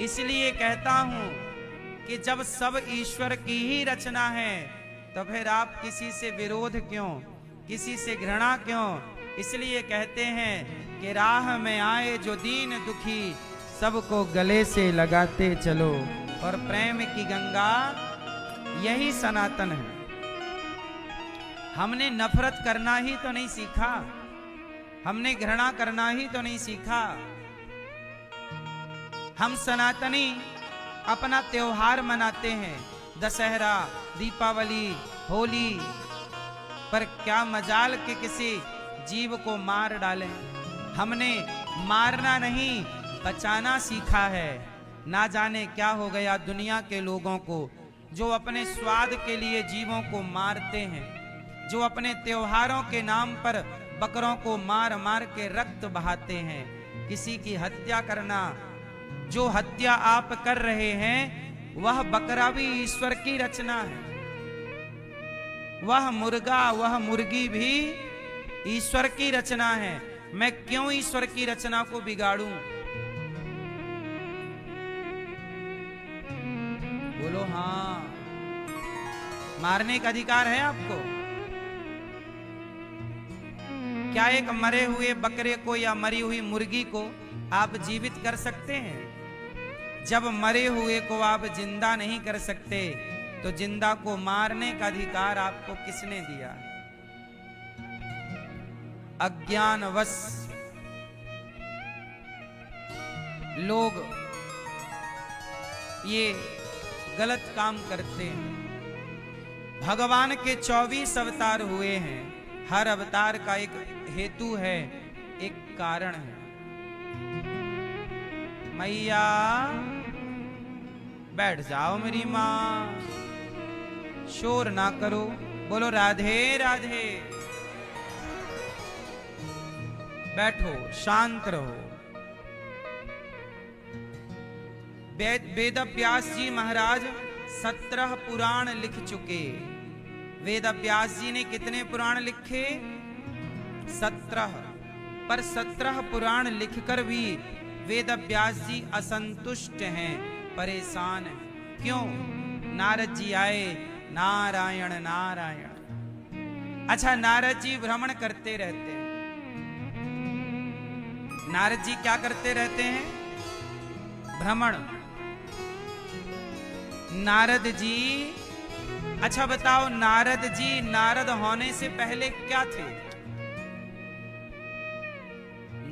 इसलिए कहता हूं कि जब सब ईश्वर की ही रचना है तो फिर आप किसी से विरोध क्यों, किसी से घृणा क्यों? इसलिए कहते हैं कि राह में आए जो दीन दुखी सबको गले से लगाते चलो, और प्रेम की गंगा यही सनातन है। हमने नफरत करना ही तो नहीं सीखा, हमने घृणा करना ही तो नहीं सीखा। हम सनातनी अपना त्योहार मनाते हैं, दशहरा, दीपावली, होली, पर क्या मजाल के किसी जीव को मार डालें। हमने मारना नहीं बचाना सीखा है। ना जाने क्या हो गया दुनिया के लोगों को, जो अपने स्वाद के लिए जीवों को मारते हैं, जो अपने त्योहारों के नाम पर बकरों को मार मार के रक्त बहाते हैं। किसी की हत्या करना, जो हत्या आप कर रहे हैं वह बकरा भी ईश्वर की रचना है, वह मुर्गा वह मुर्गी भी ईश्वर की रचना है। मैं क्यों ईश्वर की रचना को बिगाड़ूं? बोलो हाँ। मारने का अधिकार है आपको? क्या एक मरे हुए बकरे को या मरी हुई मुर्गी को आप जीवित कर सकते हैं? जब मरे हुए को आप जिंदा नहीं कर सकते तो जिंदा को मारने का अधिकार आपको किसने दिया? अज्ञानवश लोग ये गलत काम करते हैं। भगवान के 24 अवतार हुए हैं। हर अवतार का एक हेतु है, एक कारण है। मैया बैठ जाओ मेरी माँ, शोर ना करो, बोलो राधे राधे। बैठो, शांत रहो। वेद व्यास जी महाराज 17 पुराण लिख चुके। वेद व्यास जी ने कितने पुराण लिखे? 17। पर 17 पुराण लिखकर भी वेद व्यास जी असंतुष्ट हैं, परेशान हैं। क्यों? नारद जी आए, नारायण नारायण। अच्छा, नारद जी भ्रमण करते रहते हैं। नारद जी क्या करते रहते हैं? भ्रमण। नारद जी, अच्छा बताओ, नारद जी नारद होने से पहले क्या थे?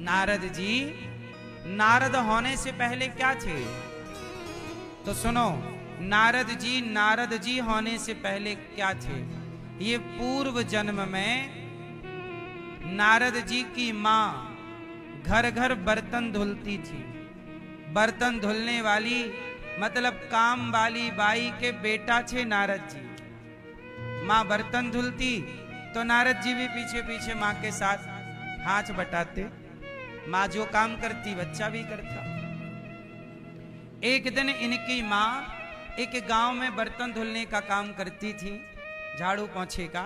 नारद जी नारद होने से पहले क्या थे? तो सुनो, नारद जी होने से पहले क्या थे? ये पूर्व जन्म में नारद जी की मां घर घर बर्तन धुलती थी। बर्तन धुलने वाली मतलब काम वाली बाई के बेटा थे नारद जी। माँ बर्तन धुलती तो नारद जी भी पीछे पीछे माँ के साथ हाथ बटाते। माँ जो काम करती बच्चा भी करता। एक दिन इनकी माँ एक गांव में बर्तन धुलने का काम करती थी, झाड़ू पोंछे का।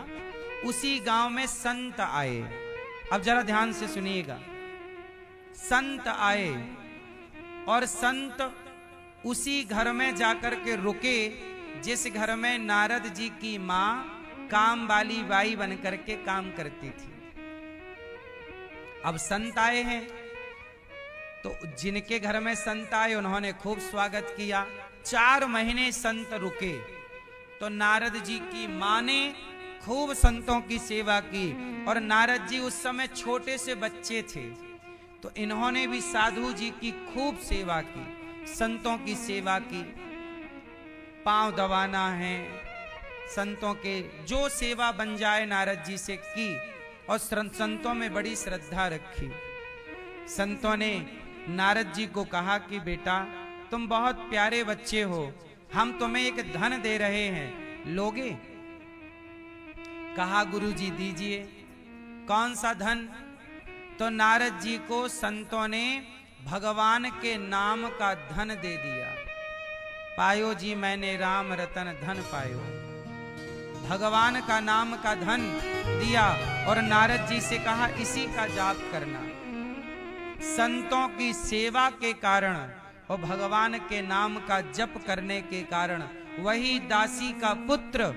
उसी गांव में संत आए। अब जरा ध्यान से सुनिएगा। संत आए और संत उसी घर में जाकर के रुके जिस घर में नारद जी की मां काम वाली बाई बन करके काम करती थी। अब संत आए हैं तो जिनके घर में संत आए उन्होंने खूब स्वागत किया। 4 महीने संत रुके तो नारद जी की मां ने खूब संतों की सेवा की। और नारद जी उस समय छोटे से बच्चे थे तो इन्होंने भी साधु जी की खूब सेवा की, संतों की सेवा की। पांव दबाना है, संतों के जो सेवा बन जाए नारद जी से की। और संतों में बड़ी श्रद्धा रखी। संतों ने नारद जी को कहा कि बेटा तुम बहुत प्यारे बच्चे हो, हम तुम्हें एक धन दे रहे हैं, लोगे? कहा गुरुजी दीजिए। कौन सा धन? तो नारद जी को संतों ने भगवान के नाम का धन दे दिया। पायो जी मैंने राम रतन धन पायो। भगवान का नाम का धन दिया और नारद जी से कहा इसी का जाप करना। संतों की सेवा के कारण और भगवान के नाम का जप करने के कारण वही दासी का पुत्र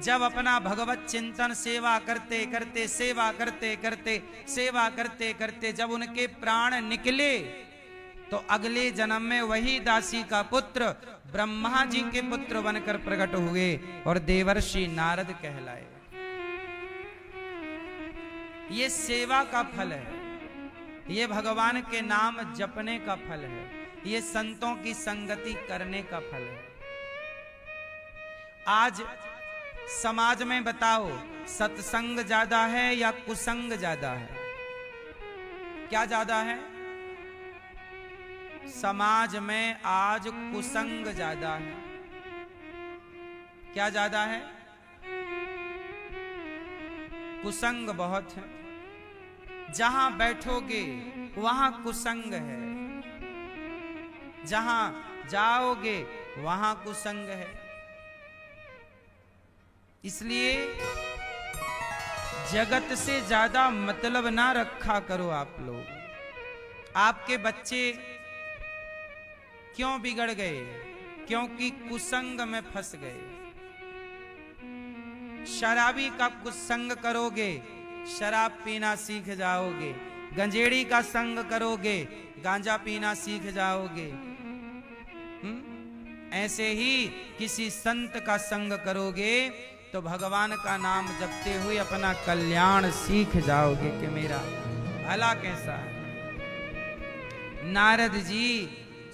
जब अपना भगवत चिंतन सेवा करते करते सेवा करते करते सेवा करते करते जब उनके प्राण निकले तो अगले जन्म में वही दासी का पुत्र ब्रह्मा जी के पुत्र बनकर प्रकट हुए और देवर्षि नारद कहलाए। ये सेवा का फल है, ये भगवान के नाम जपने का फल है, ये संतों की संगति करने का फल है। आज समाज में बताओ सत्संग ज्यादा है या कुसंग ज्यादा है? क्या ज्यादा है? समाज में आज कुसंग ज्यादा है। क्या ज्यादा है? कुसंग बहुत है। जहां बैठोगे वहां कुसंग है, जहां जाओगे वहां कुसंग है। इसलिए जगत से ज्यादा मतलब ना रखा करो आप लोग। आपके बच्चे क्यों बिगड़ गए? क्योंकि कुसंग में फंस गए। शराबी का कुसंग करोगे शराब पीना सीख जाओगे, गंजेड़ी का संग करोगे, गांजा पीना सीख जाओगे। ऐसे ही किसी संत का संग करोगे तो भगवान का नाम जपते हुए अपना कल्याण सीख जाओगे कि मेरा भला कैसा है। नारद जी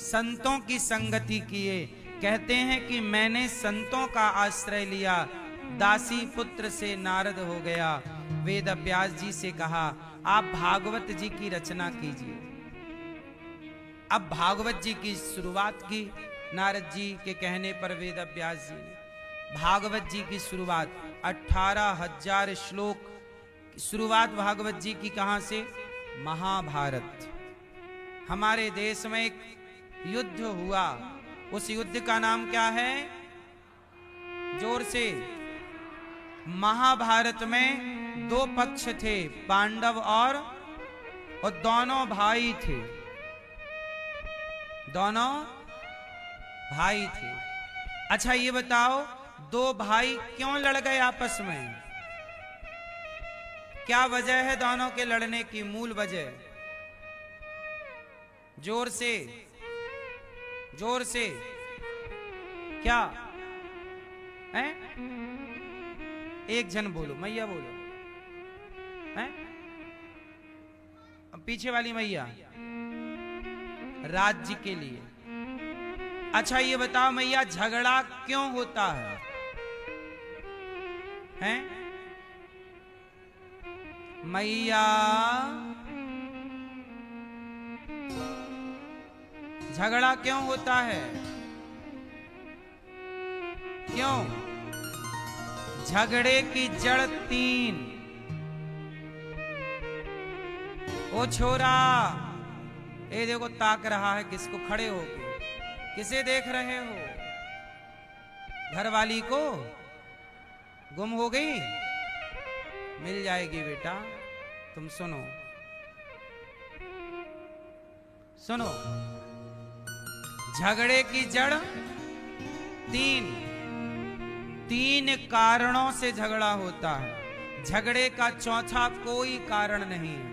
संतों की संगति किए, कहते हैं कि मैंने संतों का आश्रय लिया, दासी पुत्र से नारद हो गया। वेद व्यास जी से कहा आप भागवत जी की रचना कीजिए। अब भागवत जी की शुरुआत की नारद जी के कहने पर वेद व्यास जी ने भागवत जी की शुरुआत 18,000 श्लोक शुरुआत भागवत जी की कहां से? महाभारत। हमारे देश में एक युद्ध हुआ, उस युद्ध का नाम क्या है? जोर से। महाभारत में दो पक्ष थे, पांडव और दोनों भाई थे, दोनों भाई थे। अच्छा ये बताओ दो भाई क्यों लड़ गए आपस में? क्या वजह है दोनों के लड़ने की? मूल वजह जोर से, जोर से। क्या है? एक जन बोलो, मैया बोलो। हैं? पीछे वाली मैया राज्य के लिए। अच्छा ये बताओ मैया झगड़ा क्यों होता है? हैं? मैया झगड़ा क्यों होता है? क्यों? झगड़े की जड़ 3। ओ छोरा, ये देखो ताक रहा है किसको? खड़े हो के किसे देख रहे हो? घरवाली को? गुम हो गई? मिल जाएगी बेटा। तुम सुनो, सुनो। झगड़े की जड़ 3 कारणों से झगड़ा होता है। झगड़े का चौथा कोई कारण नहीं है।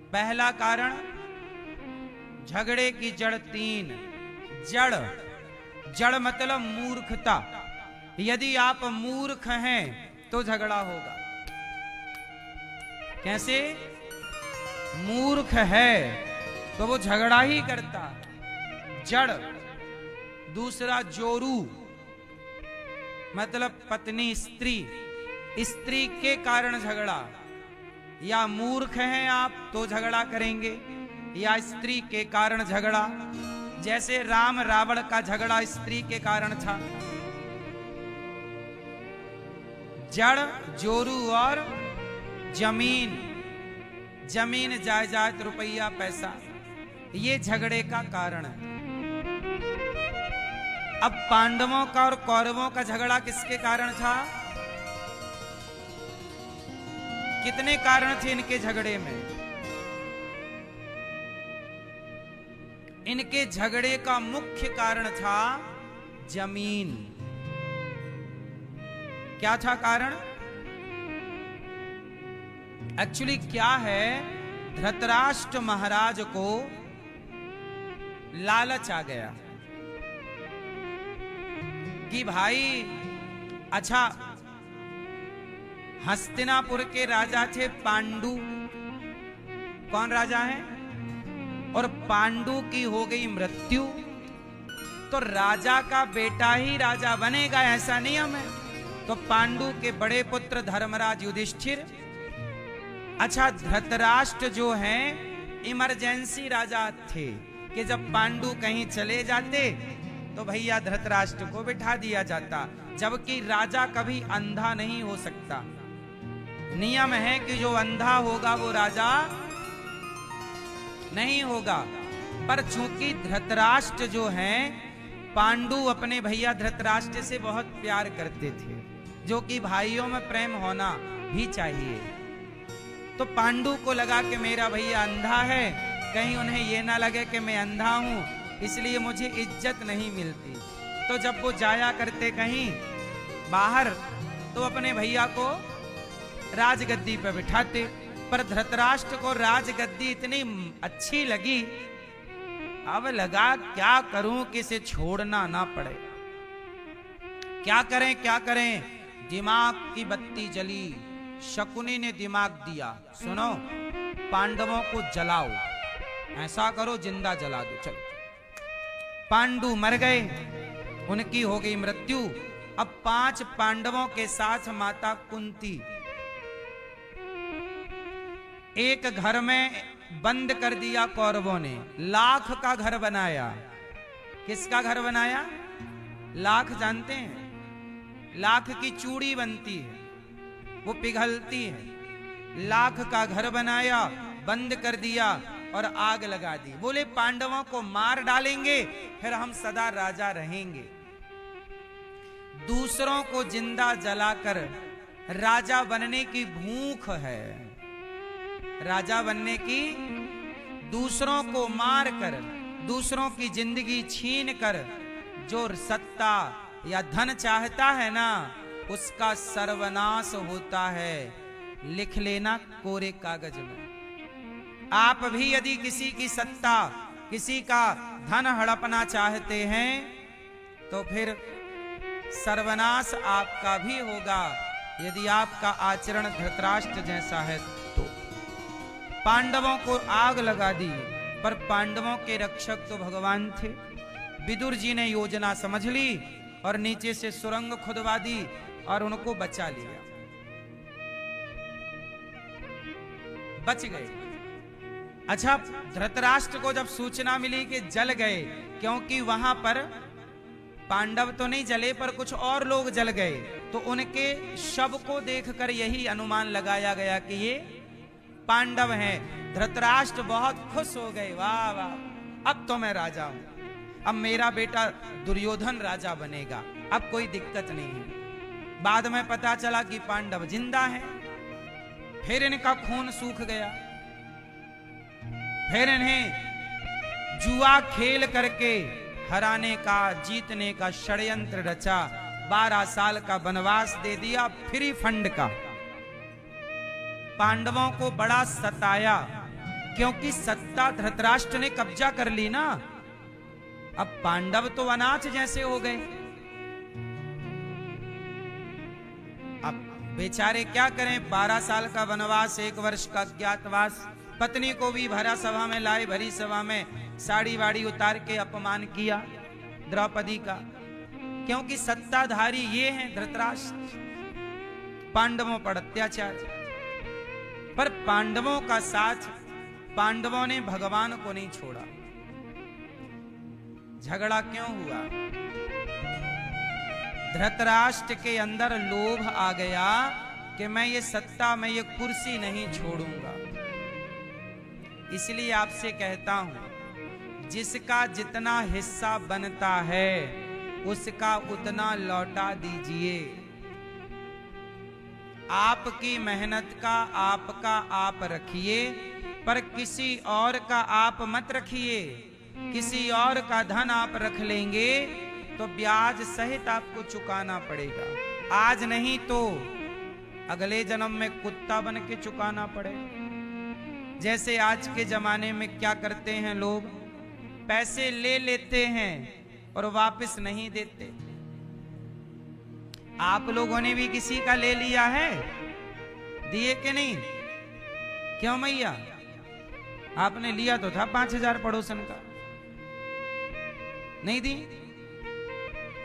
पहला कारण, झगड़े की जड़ 3। जड़, जड़ मतलब मूर्खता। यदि आप मूर्ख हैं तो झगड़ा होगा। कैसे? मूर्ख है तो वो झगड़ा ही करता। जड़। दूसरा जोरू मतलब पत्नी, स्त्री। स्त्री के कारण झगड़ा। या मूर्ख हैं आप तो झगड़ा करेंगे, या स्त्री के कारण झगड़ा। जैसे राम रावण का झगड़ा स्त्री के कारण था। जड़, जोरू और जमीन। जमीन, जायदाद, रुपया, पैसा, ये झगड़े का कारण है। अब पांडवों का और कौरवों का झगड़ा किसके कारण था? कितने कारण थे इनके झगड़े में? इनके झगड़े का मुख्य कारण था जमीन। क्या था कारण? एक्चुअली क्या है, धृतराष्ट्र महाराज को लालच आ गया कि भाई अच्छा, हस्तिनापुर के राजा थे पांडु। कौन राजा है? और पांडु की हो गई मृत्यु, तो राजा का बेटा ही राजा बनेगा ऐसा नियम है। तो पांडु के बड़े पुत्र धर्मराज युधिष्ठिर, अच्छा धृतराष्ट्र जो हैं इमरजेंसी राजा थे कि जब पांडु कहीं चले जाते तो भैया धृतराष्ट्र को बिठा दिया जाता। जबकि राजा कभी अंधा नहीं हो सकता। नियम है कि जो अंधा होगा वो राजा नहीं होगा। पर चूंकि धृतराष्ट्र जो हैं, पांडु अपने भैया धृतराष्ट्र से बहुत प्यार करते थे, जो कि भाइयों में प्रेम होना भी चाहिए। तो पांडु को लगा कि मेरा भैया अंधा है, कहीं उन्हें ये ना लगे कि मैं अंधा हूं, इसलिए मुझे इज्जत नहीं मिलती। तो जब वो जाया करते कहीं बाहर तो अपने भैया को राजगद्दी पर बिठाते। पर धृतराष्ट्र को राजगद्दी इतनी अच्छी लगी, अब लगा क्या करूं कि इसे छोड़ना ना पड़े। क्या करें क्या करें, दिमाग की बत्ती जली। शकुनी ने दिमाग दिया, सुनो पांडवों को जलाओ, ऐसा करो जिंदा जला दो। चलो, पांडु मर गए, उनकी हो गई मृत्यु। अब 5 पांडवों के साथ माता कुंती एक घर में बंद कर दिया कौरवों ने। लाख का घर बनाया। किसका घर बनाया? लाख जानते हैं? लाख की चूड़ी बनती है, वो पिघलती है। लाख का घर बनाया, बंद कर दिया और आग लगा दी। बोले पांडवों को मार डालेंगे, फिर हम सदा राजा रहेंगे। दूसरों को जिंदा जलाकर राजा बनने की भूख है। राजा बनने की, दूसरों को मार कर, दूसरों की जिंदगी छीन कर जो सत्ता या धन चाहता है ना, उसका सर्वनाश होता है। लिख लेना कोरे कागज में। आप भी यदि किसी की सत्ता, किसी का धन हड़पना चाहते हैं तो फिर सर्वनाश आपका भी होगा, यदि आपका आचरण धृतराष्ट्र जैसा है तो। पांडवों को आग लगा दी, पर पांडवों के रक्षक तो भगवान थे। विदुर जी ने योजना समझ ली और नीचे से सुरंग खुदवा दी और उनको बचा लिया, बच गए। अच्छा, धृतराष्ट्र को जब सूचना मिली कि जल गए, क्योंकि वहां पर पांडव तो नहीं जले पर कुछ और लोग जल गए, तो उनके शव को देखकर यही अनुमान लगाया गया कि ये पांडव हैं। धृतराष्ट्र बहुत खुश हो गए, वाह वाह, अब तो मैं राजा हूं, अब मेरा बेटा दुर्योधन राजा बनेगा, अब कोई दिक्कत नहीं है। बाद में पता चला कि पांडव जिंदा हैं। फिर इनका खून सूख गया। फिर इन्हें जुआ खेल करके हराने का, जीतने का षड्यंत्र रचा। 12 साल का वनवास दे दिया, फ्री फंड का। पांडवों को बड़ा सताया, क्योंकि सत्ता धृतराष्ट्र ने कब्जा कर ली ना। अब पांडव तो अनाथ जैसे हो गए। अब बेचारे क्या करें, 12 साल का वनवास, 1 वर्ष का अज्ञातवास। पत्नी को भी भरा सभा में लाए, भरी सभा में साड़ी वाड़ी उतार के अपमान किया द्रौपदी का, क्योंकि सत्ताधारी ये हैं धृतराष्ट्र। पांडवों पर अत्याचार। पर पांडवों का साथ, पांडवों ने भगवान को नहीं छोड़ा। झगड़ा क्यों हुआ? धृतराष्ट्र के अंदर लोभ आ गया कि मैं ये सत्ता, मैं ये कुर्सी नहीं छोड़ूंगा। इसलिए आपसे कहता हूं, जिसका जितना हिस्सा बनता है उसका उतना लौटा दीजिए। आपकी मेहनत का आपका आप रखिए, पर किसी और का आप मत रखिए। किसी और का धन आप रख लेंगे तो ब्याज सहित आपको चुकाना पड़ेगा। आज नहीं तो अगले जन्म में कुत्ता बन के चुकाना पड़े। जैसे आज के जमाने में क्या करते हैं लोग, पैसे ले लेते हैं और वापस नहीं देते। आप लोगों ने भी किसी का ले लिया है? दिए कि नहीं? क्यों मैया? आपने लिया तो था 5000 पड़ोसन का, नहीं दी।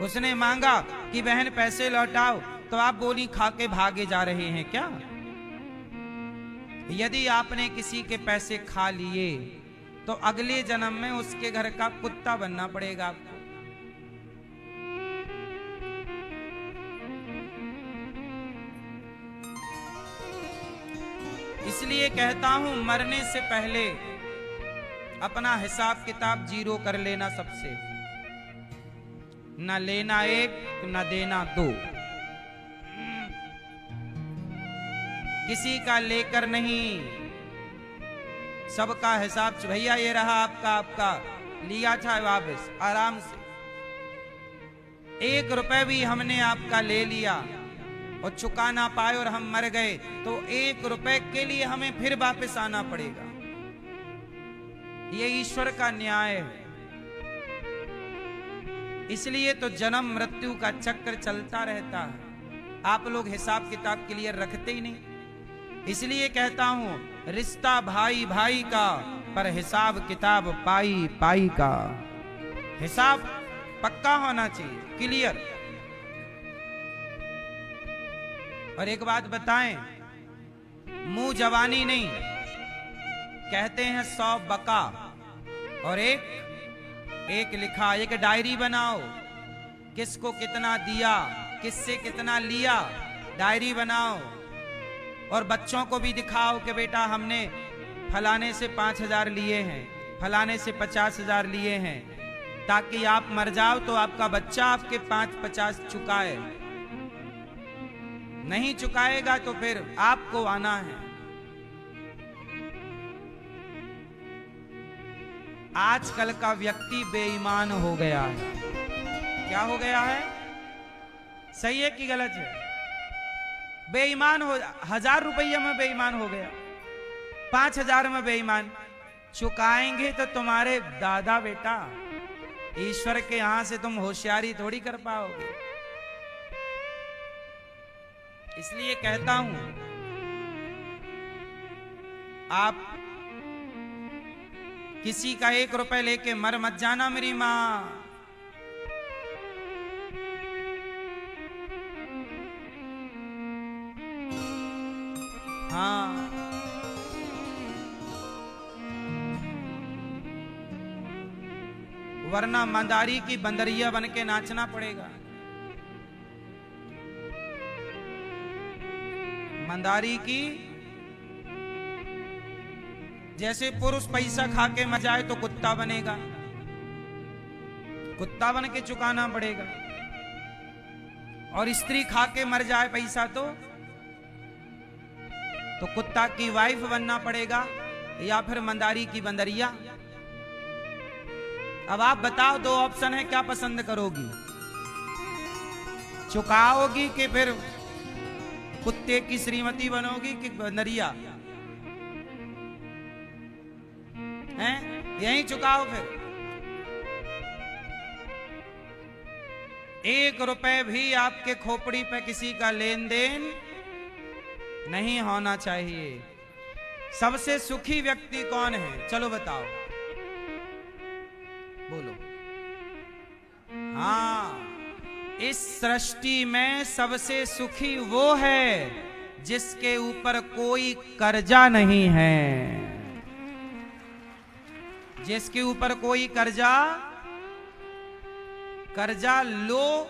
उसने मांगा कि बहन पैसे लौटाओ, तो आप बोली खा के भागे जा रहे हैं क्या? यदि आपने किसी के पैसे खा लिए तो अगले जन्म में उसके घर का कुत्ता बनना पड़ेगा आपको। इसलिए कहता हूं, मरने से पहले अपना हिसाब किताब जीरो कर लेना। सबसे न लेना 1, न देना 2। किसी का लेकर नहीं, सबका हिसाब। भैया ये रहा आपका, आपका लिया था वापस आराम से। 1 रुपए भी हमने आपका ले लिया और चुका ना पाए और हम मर गए तो 1 रुपए के लिए हमें फिर वापस आना पड़ेगा। ये ईश्वर का न्याय है। इसलिए तो जन्म मृत्यु का चक्र चलता रहता है। आप लोग हिसाब किताब के लिए रखते ही नहीं। इसलिए कहता हूं, रिश्ता भाई भाई का, पर हिसाब किताब पाई पाई का। हिसाब पक्का होना चाहिए, क्लियर। और एक बात बताएं, मुंह जवानी नहीं, कहते हैं 100 बका और एक लिखा। एक डायरी बनाओ, किसको कितना दिया, किससे कितना लिया, डायरी बनाओ। और बच्चों को भी दिखाओ कि बेटा हमने फलाने से 5,000 लिए हैं, फलाने से 50,000 लिए हैं, ताकि आप मर जाओ तो आपका बच्चा आपके 5-50 चुकाए। नहीं चुकाएगा तो फिर आपको आना है। आजकल का व्यक्ति बेईमान हो गया है। क्या हो गया है? सही है कि गलत है? बेईमान हो, 1,000 रुपये में बेईमान हो गया, 5,000 में बेईमान। चुकाएंगे तो तुम्हारे दादा बेटा, ईश्वर के यहां से तुम होशियारी थोड़ी कर पाओगे। इसलिए कहता हूं, आप किसी का 1 रुपए लेके मर मत जाना मेरी मां। हाँ, वरना मंदारी की बंदरिया बन के नाचना पड़ेगा। मंदारी की, जैसे पुरुष पैसा खा के मर जाए तो कुत्ता बनेगा, कुत्ता बन के चुकाना पड़ेगा। और स्त्री खा के मर जाए पैसा तो कुत्ता की वाइफ बनना पड़ेगा, या फिर मंदारी की बंदरिया। अब आप बताओ, 2 ऑप्शन है, क्या पसंद करोगी? चुकाओगी कि फिर कुत्ते की श्रीमती बनोगी कि बंदरिया? हैं? यहीं चुकाओ फिर। 1 रुपए भी आपके खोपड़ी पे किसी का लेन देन नहीं होना चाहिए। सबसे सुखी व्यक्ति कौन है? चलो बताओ, बोलो। हाँ, इस सृष्टि में सबसे सुखी वो है जिसके ऊपर कोई कर्जा नहीं है। जिसके ऊपर कोई कर्जा लो,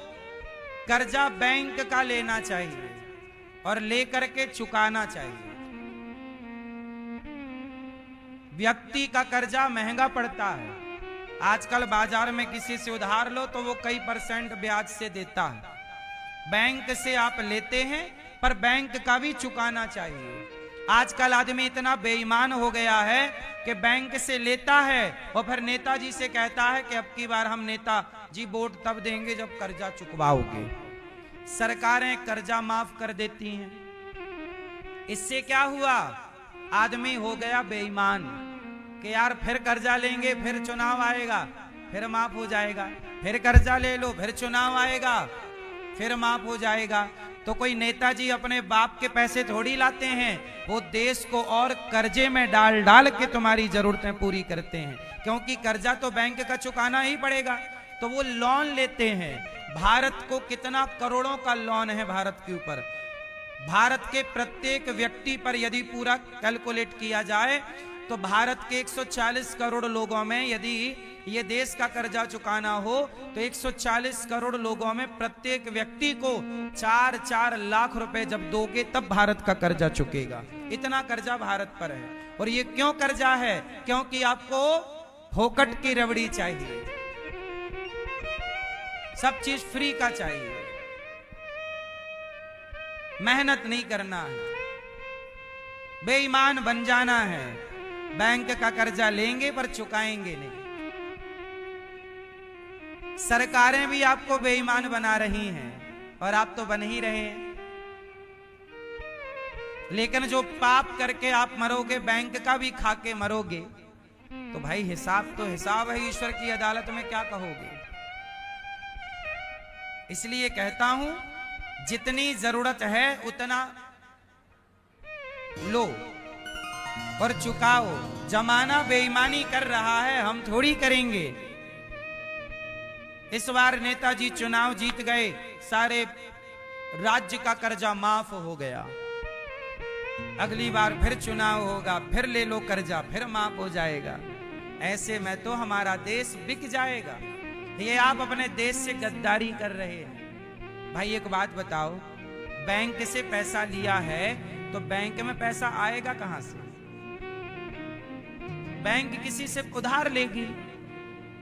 कर्जा बैंक का लेना चाहिए और लेकर के चुकाना चाहिए। व्यक्ति का कर्जा महंगा पड़ता है। आजकल बाजार में किसी से उधार लो तो वो कई % ब्याज से देता है। बैंक से आप लेते हैं, पर बैंक का भी चुकाना चाहिए। आजकल आदमी इतना बेईमान हो गया है कि बैंक से लेता है और फिर नेताजी से कहता है कि अब की बार हम नेताजी वोट तब देंगे जब कर्जा चुकवाओगे। सरकारें कर्जा माफ कर देती हैं। इससे क्या हुआ? आदमी हो गया बेईमान कि यार फिर कर्जा लेंगे, फिर चुनाव आएगा, फिर माफ हो जाएगा, फिर कर्जा ले लो, फिर चुनाव आएगा, फिर माफ हो जाएगा। तो कोई नेताजी अपने बाप के पैसे थोड़ी लाते हैं, वो देश को और कर्जे में डाल डाल के तुम्हारी जरूरतें पूरी करते हैं, क्योंकि कर्जा तो बैंक का चुकाना ही पड़ेगा। तो वो लोन लेते हैं। भारत को कितना करोड़ों का लोन है भारत के ऊपर। भारत के प्रत्येक व्यक्ति पर यदि पूरा कैलकुलेट किया जाए तो भारत के 140 करोड़ लोगों में यदि ये देश का कर्जा चुकाना हो तो 140 करोड़ लोगों में प्रत्येक व्यक्ति को 4-4 लाख रुपए जब दोगे तब भारत का कर्जा चुकेगा। इतना कर्जा भारत पर है। और ये क्यों कर्जा है? क्योंकि आपको फोकट की रबड़ी चाहिए, सब चीज फ्री का चाहिए, मेहनत नहीं करना है, बेईमान बन जाना है। बैंक का कर्जा लेंगे पर चुकाएंगे नहीं। सरकारें भी आपको बेईमान बना रही हैं और आप तो बन ही रहे हैं। लेकिन जो पाप करके आप मरोगे, बैंक का भी खा के मरोगे, तो भाई हिसाब तो हिसाब है, ईश्वर की अदालत में क्या कहोगे। इसलिए कहता हूं, जितनी जरूरत है उतना लो और चुकाओ। जमाना बेईमानी कर रहा है, हम थोड़ी करेंगे। इस बार नेताजी चुनाव जीत गए, सारे राज्य का कर्जा माफ हो गया। अगली बार फिर चुनाव होगा, फिर ले लो कर्जा, फिर माफ हो जाएगा। ऐसे में तो हमारा देश बिक जाएगा। ये आप अपने देश से गद्दारी कर रहे हैं। भाई एक बात बताओ, बैंक से पैसा लिया है तो बैंक में पैसा आएगा कहां से? बैंक किसी से उधार लेगी,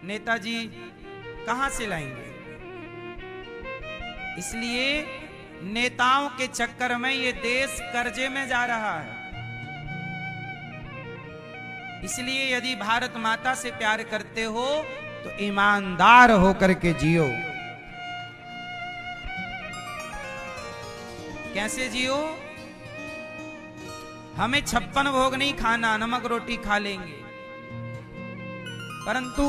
नेताजी कहां से लाएंगे? इसलिए नेताओं के चक्कर में ये देश कर्जे में जा रहा है। इसलिए यदि भारत माता से प्यार करते हो तो ईमानदार होकर के जियो। कैसे जियो? हमें 56 भोग नहीं खाना, नमक रोटी खा लेंगे, परंतु